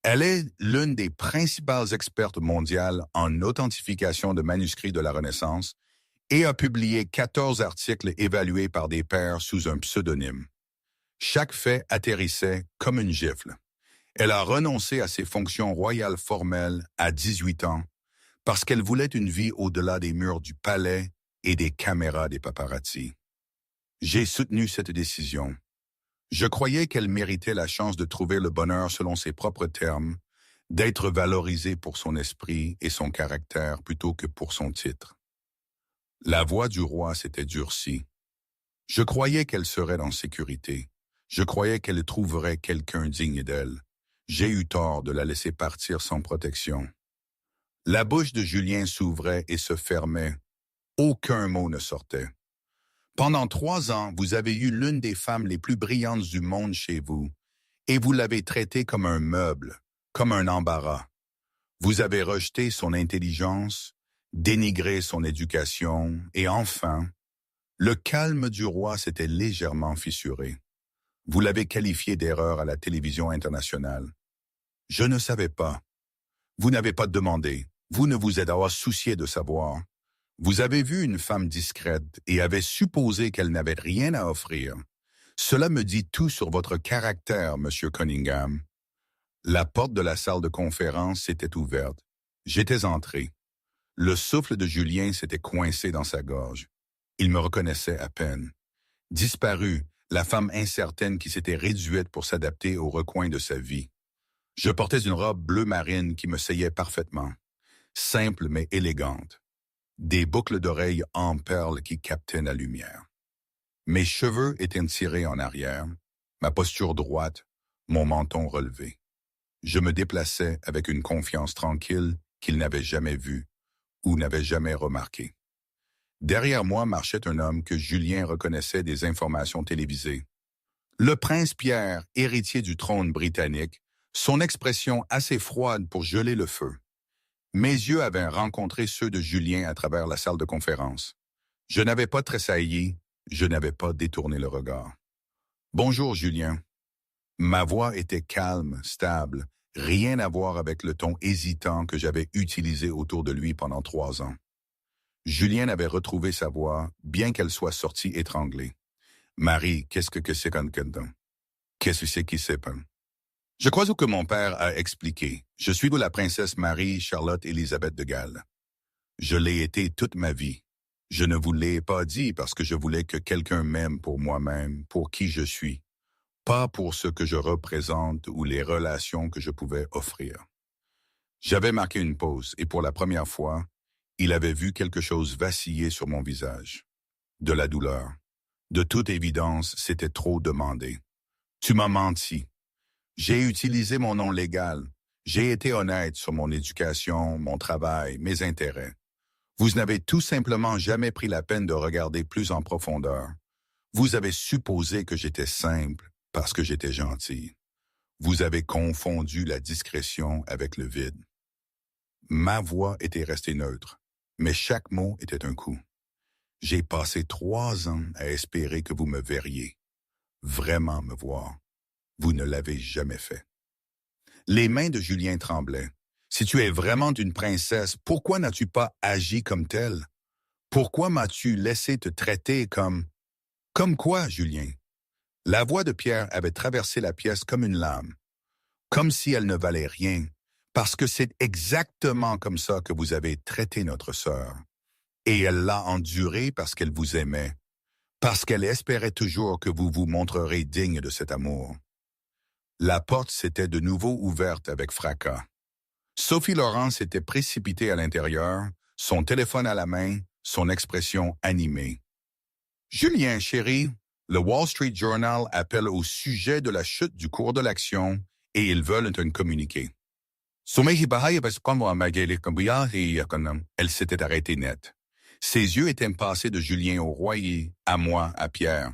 Elle est l'une des principales expertes mondiales en authentification de manuscrits de la Renaissance et a publié 14 articles évalués par des pairs sous un pseudonyme. Chaque fait atterrissait comme une gifle. Elle a renoncé à ses fonctions royales formelles à 18 ans parce qu'elle voulait une vie au-delà des murs du palais et des caméras des paparazzi. J'ai soutenu cette décision. Je croyais qu'elle méritait la chance de trouver le bonheur selon ses propres termes, d'être valorisée pour son esprit et son caractère plutôt que pour son titre. La voix du roi s'était durcie. Je croyais qu'elle serait en sécurité. Je croyais qu'elle trouverait quelqu'un digne d'elle. J'ai eu tort de la laisser partir sans protection. La bouche de Julien s'ouvrait et se fermait. Aucun mot ne sortait. Pendant 3 ans, vous avez eu l'une des femmes les plus brillantes du monde chez vous, et vous l'avez traitée comme un meuble, comme un embarras. Vous avez rejeté son intelligence, dénigré son éducation, et enfin, le calme du roi s'était légèrement fissuré. Vous l'avez qualifié d'erreur à la télévision internationale. Je ne savais pas. Vous n'avez pas demandé. Vous ne vous êtes pas soucié de savoir. Vous avez vu une femme discrète et avez supposé qu'elle n'avait rien à offrir. Cela me dit tout sur votre caractère, Monsieur Cunningham. La porte de la salle de conférence s'était ouverte. J'étais entré. Le souffle de Julien s'était coincé dans sa gorge. Il me reconnaissait à peine. Disparue, la femme incertaine qui s'était réduite pour s'adapter au recoin de sa vie. Je portais une robe bleu marine qui me seyait parfaitement, simple mais élégante. Des boucles d'oreilles en perles qui captaient la lumière. Mes cheveux étaient tirés en arrière, ma posture droite, mon menton relevé. Je me déplaçais avec une confiance tranquille qu'il n'avait jamais vue ou n'avait jamais remarquée. Derrière moi marchait un homme que Julien reconnaissait des informations télévisées. Le prince Pierre, héritier du trône britannique, son expression assez froide pour geler le feu. Mes yeux avaient rencontré ceux de Julien à travers la salle de conférence. Je n'avais pas tressailli, je n'avais pas détourné le regard. « Bonjour, Julien. » Ma voix était calme, stable, rien à voir avec le ton hésitant que j'avais utilisé autour de lui pendant 3 ans. Julien avait retrouvé sa voix, bien qu'elle soit sortie étranglée. « Marie, qu'est-ce que c'est qu'un canton? Qu'est-ce que c'est qui s'est peint? » Je crois que mon père a expliqué. Je suis de la princesse Marie-Charlotte-Élisabeth de Galles. Je l'ai été toute ma vie. Je ne vous l'ai pas dit parce que je voulais que quelqu'un m'aime pour moi-même, pour qui je suis, pas pour ce que je représente ou les relations que je pouvais offrir. J'avais marqué une pause et pour la première fois, Il avait vu quelque chose vaciller sur mon visage. De la douleur. De toute évidence, c'était trop demandé. Tu m'as menti. J'ai utilisé mon nom légal. J'ai été honnête sur mon éducation, mon travail, mes intérêts. Vous n'avez tout simplement jamais pris la peine de regarder plus en profondeur. Vous avez supposé que j'étais simple parce que j'étais gentil. Vous avez confondu la discrétion avec le vide. Ma voix était restée neutre, mais chaque mot était un coup. J'ai passé 3 ans à espérer que vous me verriez. Vraiment me voir. Vous ne l'avez jamais fait. Les mains de Julien tremblaient. Si tu es vraiment une princesse, pourquoi n'as-tu pas agi comme telle? Pourquoi m'as-tu laissé te traiter comme... Comme quoi, Julien? La voix de Pierre avait traversé la pièce comme une lame, comme si elle ne valait rien, parce que c'est exactement comme ça que vous avez traité notre sœur. Et elle l'a enduré parce qu'elle vous aimait, parce qu'elle espérait toujours que vous vous montrerez digne de cet amour. La porte s'était de nouveau ouverte avec fracas. Sophie Laurent s'était précipitée à l'intérieur, son téléphone à la main, son expression animée. « Julien, chéri, le Wall Street Journal appelle au sujet de la chute du cours de l'action et ils veulent un communiqué. » Elle s'était arrêtée net. Ses yeux étaient passés de Julien au roi et, à moi, à Pierre.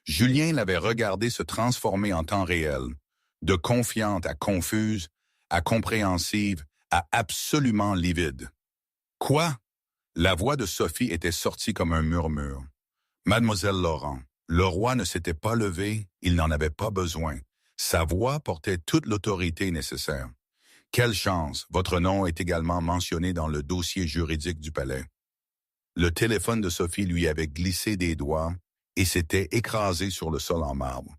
Julien l'avait regardé se transformer en temps réel, de confiante à confuse, à compréhensive, à absolument livide. Quoi? La voix de Sophie était sortie comme un murmure. Mademoiselle Laurent, le roi ne s'était pas levé, il n'en avait pas besoin. Sa voix portait toute l'autorité nécessaire. Quelle chance, votre nom est également mentionné dans le dossier juridique du palais. Le téléphone de Sophie lui avait glissé des doigts et s'était écrasé sur le sol en marbre.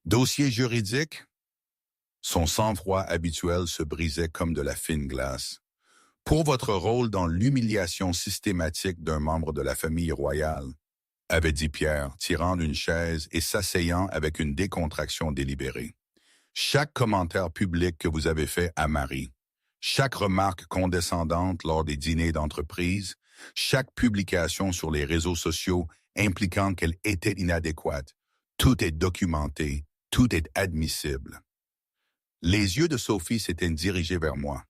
Dossier juridique? Son sang-froid habituel se brisait comme de la fine glace. Pour votre rôle dans l'humiliation systématique d'un membre de la famille royale, avait dit Pierre, tirant d'une chaise et s'asseyant avec une décontraction délibérée. Chaque commentaire public que vous avez fait à Marie, chaque remarque condescendante lors des dîners d'entreprise, chaque publication sur les réseaux sociaux impliquant qu'elle était inadéquate, tout est documenté, tout est admissible. Les yeux de Sophie s'étaient dirigés vers moi.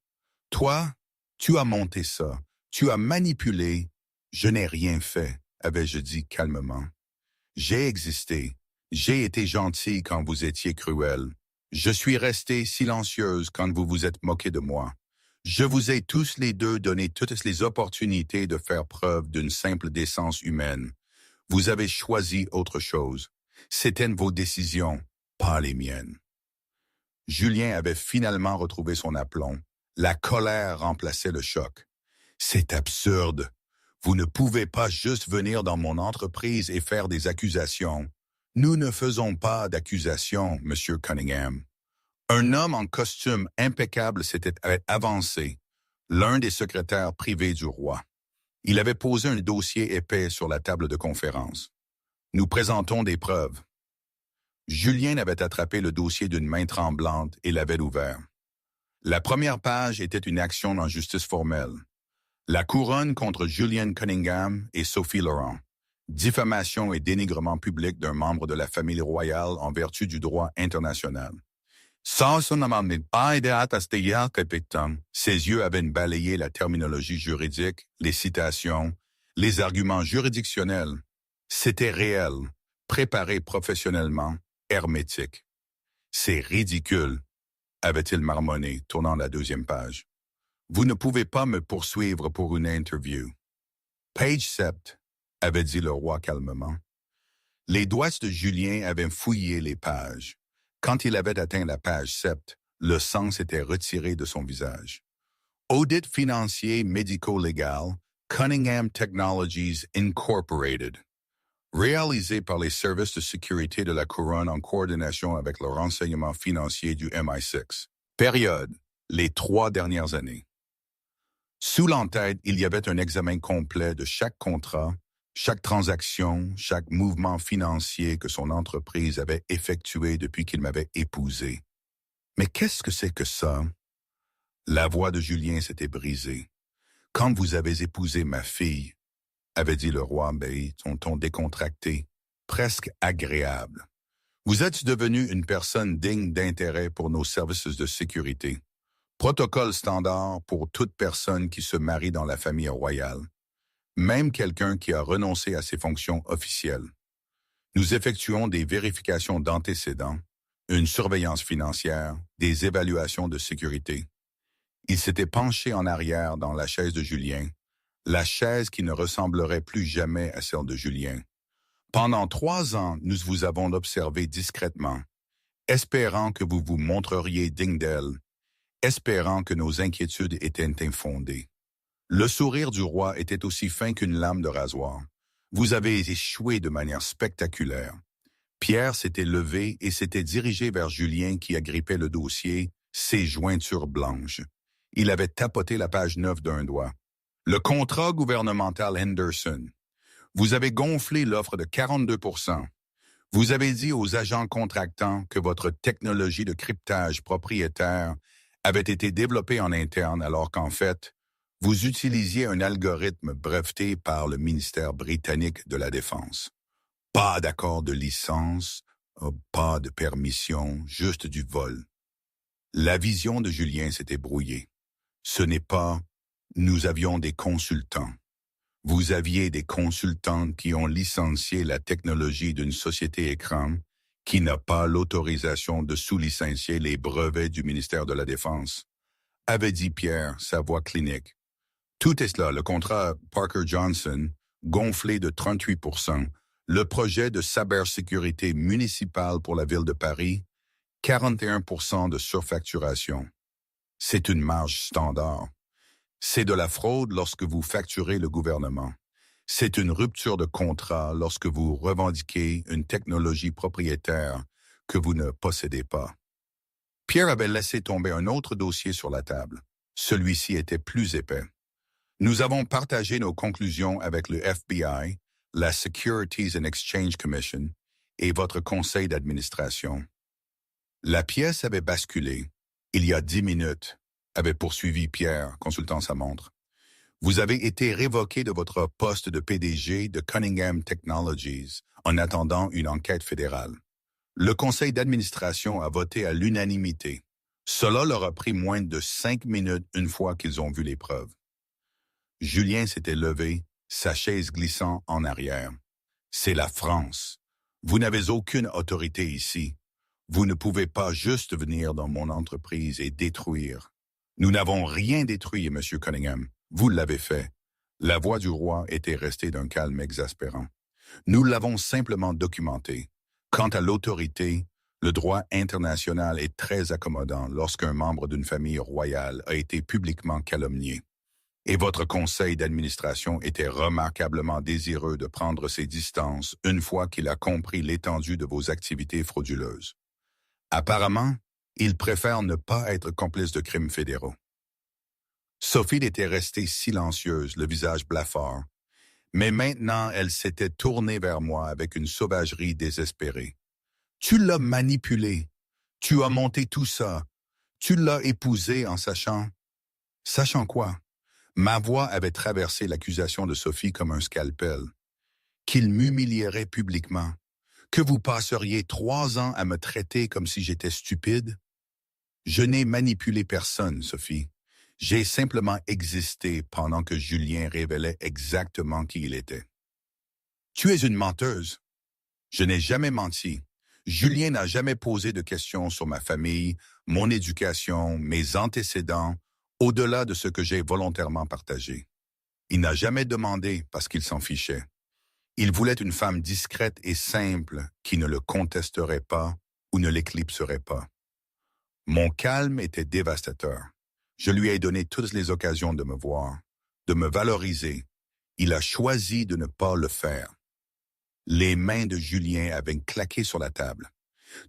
Toi, tu as monté ça, tu as manipulé. Je n'ai rien fait, avais-je dit calmement. J'ai existé, j'ai été gentil quand vous étiez cruel. Je suis restée silencieuse quand vous vous êtes moqué de moi. Je vous ai tous les deux donné toutes les opportunités de faire preuve d'une simple décence humaine. Vous avez choisi autre chose. C'étaient vos décisions, pas les miennes. Julien avait finalement retrouvé son aplomb. La colère remplaçait le choc. C'est absurde. Vous ne pouvez pas juste venir dans mon entreprise et faire des accusations. Nous ne faisons pas d'accusations, Monsieur Cunningham. Un homme en costume impeccable s'était avancé, l'un des secrétaires privés du roi. Il avait posé un dossier épais sur la table de conférence. Nous présentons des preuves. Julien avait attrapé le dossier d'une main tremblante et l'avait ouvert. La première page était une action en justice formelle. La couronne contre Julian Cunningham et Sophie Laurent. Diffamation et dénigrement public d'un membre de la famille royale en vertu du droit international. Ses yeux avaient balayé la terminologie juridique, les citations, les arguments juridictionnels. C'était réel, préparé professionnellement, hermétique. C'est ridicule, avait-il marmonné, tournant la 2e page. Vous ne pouvez pas me poursuivre pour une interview. Page 7, avait dit le roi calmement. Les doigts de Julien avaient fouillé les pages. Quand il avait atteint la page 7, le sang s'était retiré de son visage. Audit financier médico-légal, Cunningham Technologies Incorporated. Réalisé par les services de sécurité de la Couronne en coordination avec le renseignement financier du MI6. Période, les 3 dernières années. Sous l'entête, il y avait un examen complet de chaque contrat, chaque transaction, chaque mouvement financier que son entreprise avait effectué depuis qu'il m'avait épousé. Mais qu'est-ce que c'est que ça? La voix de Julien s'était brisée. Quand vous avez épousé ma fille, avait dit le roi Bei, son ton décontracté, presque agréable. Vous êtes devenu une personne digne d'intérêt pour nos services de sécurité. Protocole standard pour toute personne qui se marie dans la famille royale, même quelqu'un qui a renoncé à ses fonctions officielles. Nous effectuons des vérifications d'antécédents, une surveillance financière, des évaluations de sécurité. Il s'était penché en arrière dans la chaise de Julien, la chaise qui ne ressemblerait plus jamais à celle de Julien. Pendant 3 ans, nous vous avons observé discrètement, espérant que vous vous montreriez digne d'elle, espérant que nos inquiétudes étaient infondées. Le sourire du roi était aussi fin qu'une lame de rasoir. Vous avez échoué de manière spectaculaire. Pierre s'était levé et s'était dirigé vers Julien qui agrippait le dossier, ses jointures blanches. Il avait tapoté la page 9 d'un doigt. Le contrat gouvernemental Henderson. Vous avez gonflé l'offre de 42%. Vous avez dit aux agents contractants que votre technologie de cryptage propriétaire avait été développée en interne alors qu'en fait, vous utilisiez un algorithme breveté par le ministère britannique de la Défense. Pas d'accord de licence, pas de permission, juste du vol. La vision de Julien s'était brouillée. Ce n'est pas « nous avions des consultants ». Vous aviez des consultants qui ont licencié la technologie d'une société écran qui n'a pas l'autorisation de sous-licencier les brevets du ministère de la Défense, avait dit Pierre, sa voix clinique. Tout est cela, le contrat Parker-Johnson, gonflé de 38%, le projet de cybersécurité municipale pour la ville de Paris, 41% de surfacturation. C'est une marge standard. C'est de la fraude lorsque vous facturez le gouvernement. C'est une rupture de contrat lorsque vous revendiquez une technologie propriétaire que vous ne possédez pas. Pierre avait laissé tomber un autre dossier sur la table. Celui-ci était plus épais. Nous avons partagé nos conclusions avec le FBI, la Securities and Exchange Commission et votre conseil d'administration. La pièce avait basculé. Il y a 10 minutes, avait poursuivi Pierre, consultant sa montre. Vous avez été révoqué de votre poste de PDG de Cunningham Technologies en attendant une enquête fédérale. Le conseil d'administration a voté à l'unanimité. Cela leur a pris moins de 5 minutes une fois qu'ils ont vu les preuves. Julien s'était levé, sa chaise glissant en arrière. C'est la France. Vous n'avez aucune autorité ici. Vous ne pouvez pas juste venir dans mon entreprise et détruire. Nous n'avons rien détruit, M. Cunningham. Vous l'avez fait. La voix du roi était restée d'un calme exaspérant. Nous l'avons simplement documenté. Quant à l'autorité, le droit international est très accommodant lorsqu'un membre d'une famille royale a été publiquement calomnié. Et votre conseil d'administration était remarquablement désireux de prendre ses distances une fois qu'il a compris l'étendue de vos activités frauduleuses. Apparemment, il préfère ne pas être complice de crimes fédéraux. Sophie était restée silencieuse, le visage blafard. Mais maintenant, elle s'était tournée vers moi avec une sauvagerie désespérée. Tu l'as manipulé. Tu as monté tout ça. Tu l'as épousé en sachant... Sachant quoi? Ma voix avait traversé l'accusation de Sophie comme un scalpel. Qu'il m'humilierait publiquement. Que vous passeriez 3 ans à me traiter comme si j'étais stupide? Je n'ai manipulé personne, Sophie. J'ai simplement existé pendant que Julien révélait exactement qui il était. Tu es une menteuse. Je n'ai jamais menti. Julien n'a jamais posé de questions sur ma famille, mon éducation, mes antécédents, au-delà de ce que j'ai volontairement partagé. Il n'a jamais demandé parce qu'il s'en fichait. Il voulait une femme discrète et simple qui ne le contesterait pas ou ne l'éclipserait pas. Mon calme était dévastateur. Je lui ai donné toutes les occasions de me voir, de me valoriser. Il a choisi de ne pas le faire. Les mains de Julien avaient claqué sur la table.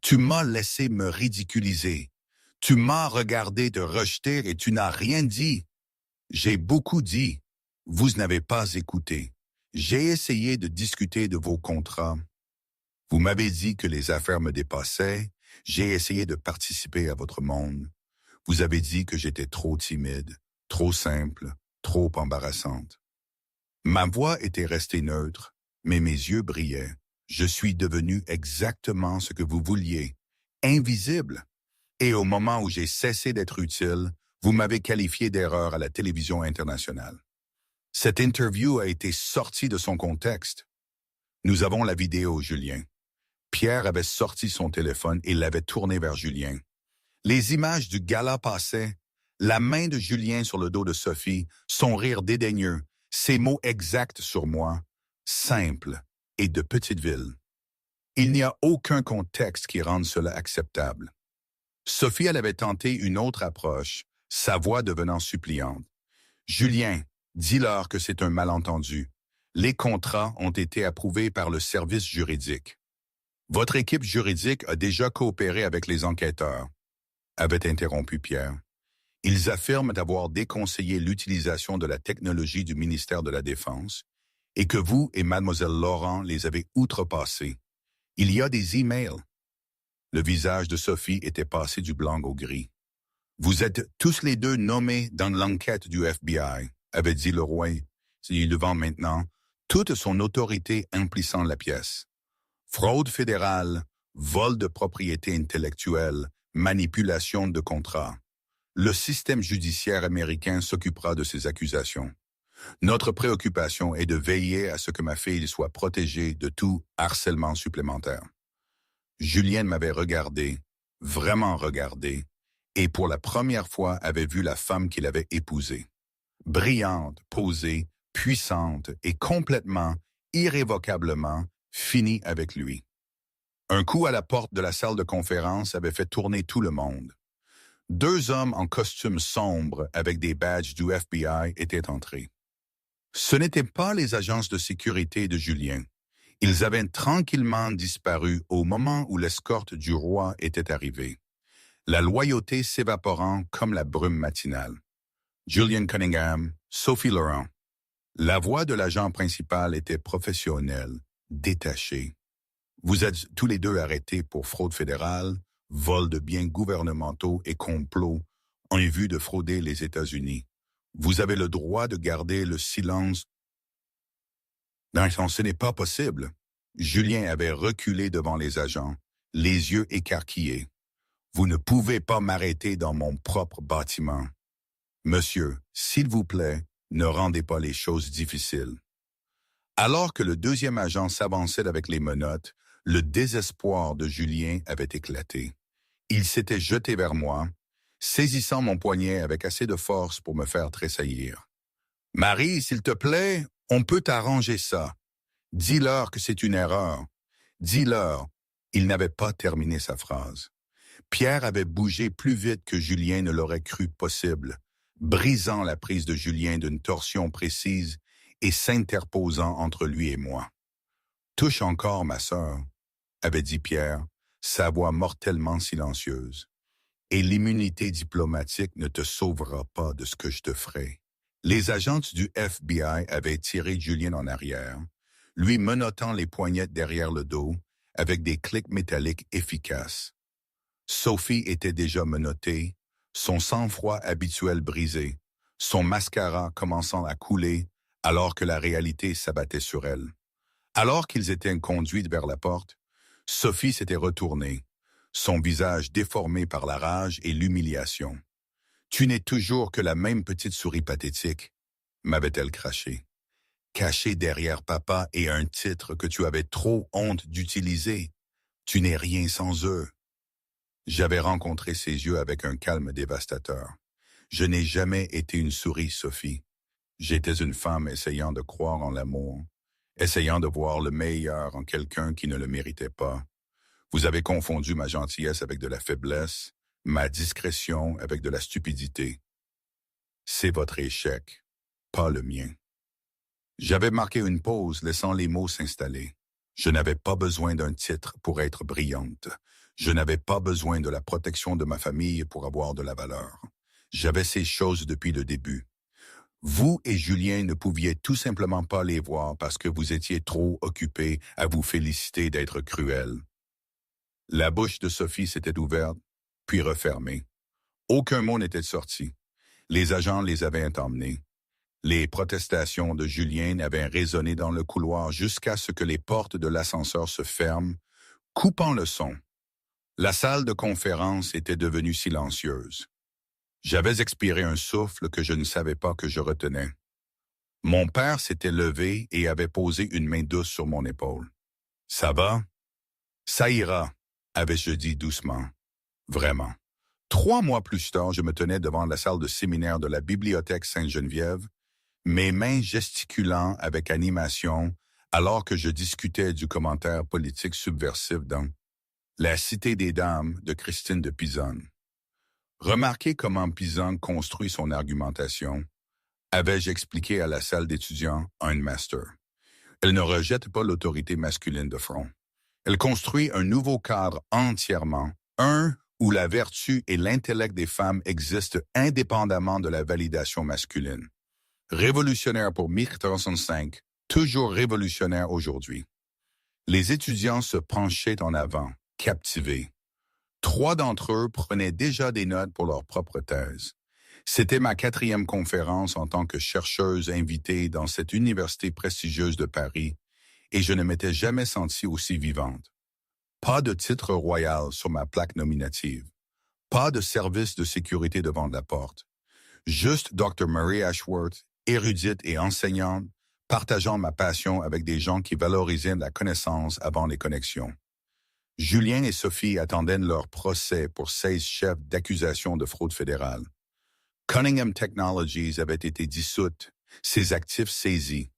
Tu m'as laissé me ridiculiser. Tu m'as regardé te rejeter et tu n'as rien dit. J'ai beaucoup dit. Vous n'avez pas écouté. J'ai essayé de discuter de vos contrats. Vous m'avez dit que les affaires me dépassaient. J'ai essayé de participer à votre monde. Vous avez dit que j'étais trop timide, trop simple, trop trop embarrassante. Ma voix était restée neutre, mais mes yeux brillaient. Je suis devenu exactement ce que vous vouliez, invisible. Et au moment où j'ai cessé d'être utile, vous m'avez qualifié d'erreur à la télévision internationale. Cette interview a été sortie de son contexte. Nous avons la vidéo, Julien. Pierre avait sorti son téléphone et l'avait tourné vers Julien. Les images du gala passaient, la main de Julien sur le dos de Sophie, son rire dédaigneux, ses mots exacts sur moi, simple et de petite ville. Il n'y a aucun contexte qui rende cela acceptable. Sophie, elle avait tenté une autre approche, sa voix devenant suppliante. Julien, dis-leur que c'est un malentendu. Les contrats ont été approuvés par le service juridique. Votre équipe juridique a déjà coopéré avec les enquêteurs, avait interrompu Pierre. Ils affirment avoir déconseillé l'utilisation de la technologie du ministère de la Défense et que vous et mademoiselle Laurent les avez outrepassés. Il y a des emails. Le visage de Sophie était passé du blanc au gris. Vous êtes tous les deux nommés dans l'enquête du FBI, avait dit le roi, devant maintenant toute son autorité impliquant la pièce. Fraude fédérale, vol de propriété intellectuelle, manipulation de contrats. Le système judiciaire américain s'occupera de ces accusations. Notre préoccupation est de veiller à ce que ma fille soit protégée de tout harcèlement supplémentaire. Julien m'avait regardé, vraiment regardé, et pour la première fois avait vu la femme qu'il avait épousée. Brillante, posée, puissante et complètement, irrévocablement, finie avec lui. Un coup à la porte de la salle de conférence avait fait tourner tout le monde. 2 hommes en costume sombre avec des badges du FBI étaient entrés. Ce n'étaient pas les agences de sécurité de Julien. Ils avaient tranquillement disparu au moment où l'escorte du roi était arrivée. La loyauté s'évaporant comme la brume matinale. Julian Cunningham, Sophie Laurent. La voix de l'agent principal était professionnelle, détachée. Vous êtes tous les deux arrêtés pour fraude fédérale, vol de biens gouvernementaux et complot en vue de frauder les États-Unis. Vous avez le droit de garder le silence. Non, ce n'est pas possible. Julien avait reculé devant les agents, les yeux écarquillés. Vous ne pouvez pas m'arrêter dans mon propre bâtiment. Monsieur, s'il vous plaît, ne rendez pas les choses difficiles. Alors que le deuxième agent s'avançait avec les menottes, le désespoir de Julien avait éclaté. Il s'était jeté vers moi, saisissant mon poignet avec assez de force pour me faire tressaillir. « Marie, s'il te plaît, on peut arranger ça. Dis-leur que c'est une erreur. Dis-leur. » Il n'avait pas terminé sa phrase. Pierre avait bougé plus vite que Julien ne l'aurait cru possible, brisant la prise de Julien d'une torsion précise et s'interposant entre lui et moi. « Touche encore, ma sœur, » avait dit Pierre, sa voix mortellement silencieuse. « Et l'immunité diplomatique ne te sauvera pas de ce que je te ferai. » Les agents du FBI avaient tiré Julien en arrière, lui menottant les poignettes derrière le dos avec des clics métalliques efficaces. Sophie était déjà menottée, son sang-froid habituel brisé, son mascara commençant à couler alors que la réalité s'abattait sur elle. Alors qu'ils étaient conduits vers la porte, Sophie s'était retournée, son visage déformé par la rage et l'humiliation. « Tu n'es toujours que la même petite souris pathétique, » m'avait-elle craché. « Cachée derrière papa et un titre que tu avais trop honte d'utiliser. Tu n'es rien sans eux. » J'avais rencontré ses yeux avec un calme dévastateur. Je n'ai jamais été une souris, Sophie. J'étais une femme essayant de croire en l'amour, essayant de voir le meilleur en quelqu'un qui ne le méritait pas. Vous avez confondu ma gentillesse avec de la faiblesse, ma discrétion avec de la stupidité. C'est votre échec, pas le mien. J'avais marqué une pause, laissant les mots s'installer. Je n'avais pas besoin d'un titre pour être brillante. Je n'avais pas besoin de la protection de ma famille pour avoir de la valeur. J'avais ces choses depuis le début. Vous et Julien ne pouviez tout simplement pas les voir parce que vous étiez trop occupés à vous féliciter d'être cruel. La bouche de Sophie s'était ouverte, puis refermée. Aucun mot n'était sorti. Les agents les avaient emmenés. Les protestations de Julien avaient résonné dans le couloir jusqu'à ce que les portes de l'ascenseur se ferment, coupant le son. La salle de conférence était devenue silencieuse. J'avais expiré un souffle que je ne savais pas que je retenais. Mon père s'était levé et avait posé une main douce sur mon épaule. « Ça va? »« Ça ira », avais-je dit doucement. Vraiment. 3 mois plus tard, je me tenais devant la salle de séminaire de la Bibliothèque Sainte-Geneviève, mes mains gesticulant avec animation alors que je discutais du commentaire politique subversif dans La Cité des Dames de Christine de Pisan. Remarquez comment Pisan construit son argumentation, avais-je expliqué à la salle d'étudiants en master. Elle ne rejette pas l'autorité masculine de front. Elle construit un nouveau cadre entièrement, un où la vertu et l'intellect des femmes existent indépendamment de la validation masculine. Révolutionnaire pour 1035, toujours révolutionnaire aujourd'hui. Les étudiants se penchaient en avant, captivés. 3 d'entre eux prenaient déjà des notes pour leur propre thèse. C'était ma 4e conférence en tant que chercheuse invitée dans cette université prestigieuse de Paris, et je ne m'étais jamais sentie aussi vivante. Pas de titre royal sur ma plaque nominative. Pas de service de sécurité devant la porte. Juste Dr. Murray Ashworth, érudite et enseignante, partageant ma passion avec des gens qui valorisaient la connaissance avant les connexions. Julien et Sophie attendaient leur procès pour 16 chefs d'accusation de fraude fédérale. Cunningham Technologies avait été dissoute, ses actifs saisis.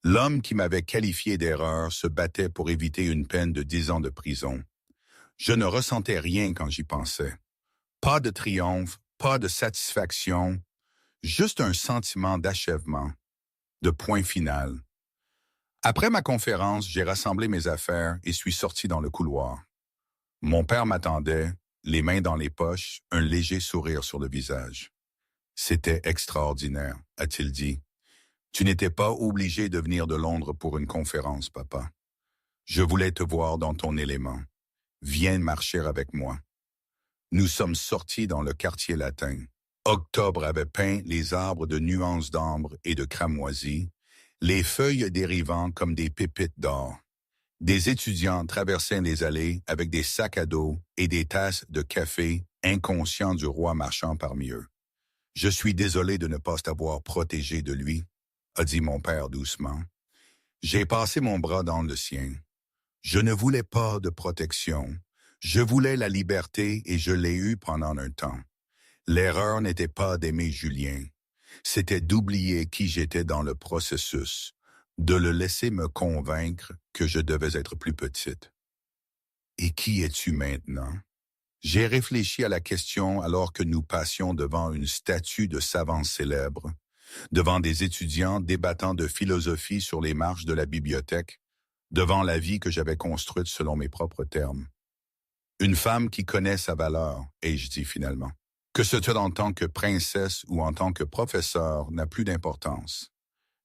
L'homme qui m'avait qualifié d'erreur se battait pour éviter une peine de 10 ans de prison. Je ne ressentais rien quand j'y pensais. Pas de triomphe, pas de satisfaction, juste un sentiment d'achèvement, de point final. Après ma conférence, j'ai rassemblé mes affaires et suis sorti dans le couloir. Mon père m'attendait, les mains dans les poches, un léger sourire sur le visage. « C'était extraordinaire », a-t-il dit. « Tu n'étais pas obligé de venir de Londres pour une conférence, papa. Je voulais te voir dans ton élément. Viens marcher avec moi. » Nous sommes sortis dans le quartier latin. Octobre avait peint les arbres de nuances d'ambre et de cramoisie, les feuilles dérivant comme des pépites d'or. Des étudiants traversaient les allées avec des sacs à dos et des tasses de café, inconscients du roi marchant parmi eux. « Je suis désolé de ne pas t'avoir protégé de lui », a dit mon père doucement. J'ai passé mon bras dans le sien. Je ne voulais pas de protection. Je voulais la liberté et je l'ai eue pendant un temps. L'erreur n'était pas d'aimer Julien. C'était d'oublier qui j'étais dans le processus, de le laisser me convaincre que je devais être plus petite. Et qui es-tu maintenant? J'ai réfléchi à la question alors que nous passions devant une statue de savant célèbre, devant des étudiants débattant de philosophie sur les marches de la bibliothèque, devant la vie que j'avais construite selon mes propres termes. Une femme qui connaît sa valeur, ai-je dit finalement. Que ce soit en tant que princesse ou en tant que professeur n'a plus d'importance.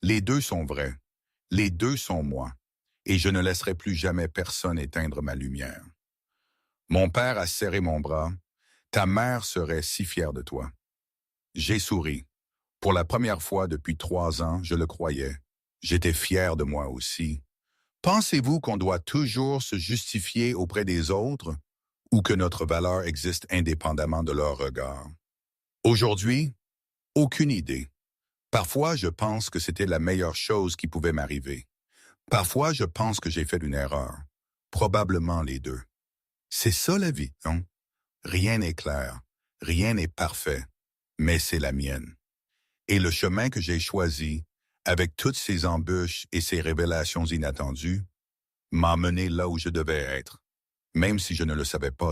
Les deux sont vrais, les deux sont moi, et je ne laisserai plus jamais personne éteindre ma lumière. Mon père a serré mon bras. Ta mère serait si fière de toi. J'ai souri. Pour la première fois depuis 3 ans, je le croyais. J'étais fier de moi aussi. Pensez-vous qu'on doit toujours se justifier auprès des autres ou que notre valeur existe indépendamment de leur regard? Aujourd'hui, aucune idée. Parfois, je pense que c'était la meilleure chose qui pouvait m'arriver. Parfois, je pense que j'ai fait une erreur. Probablement les deux. C'est ça la vie, non? Rien n'est clair, rien n'est parfait, mais c'est la mienne. Et le chemin que j'ai choisi, avec toutes ces embûches et ces révélations inattendues, m'a mené là où je devais être, même si je ne le savais pas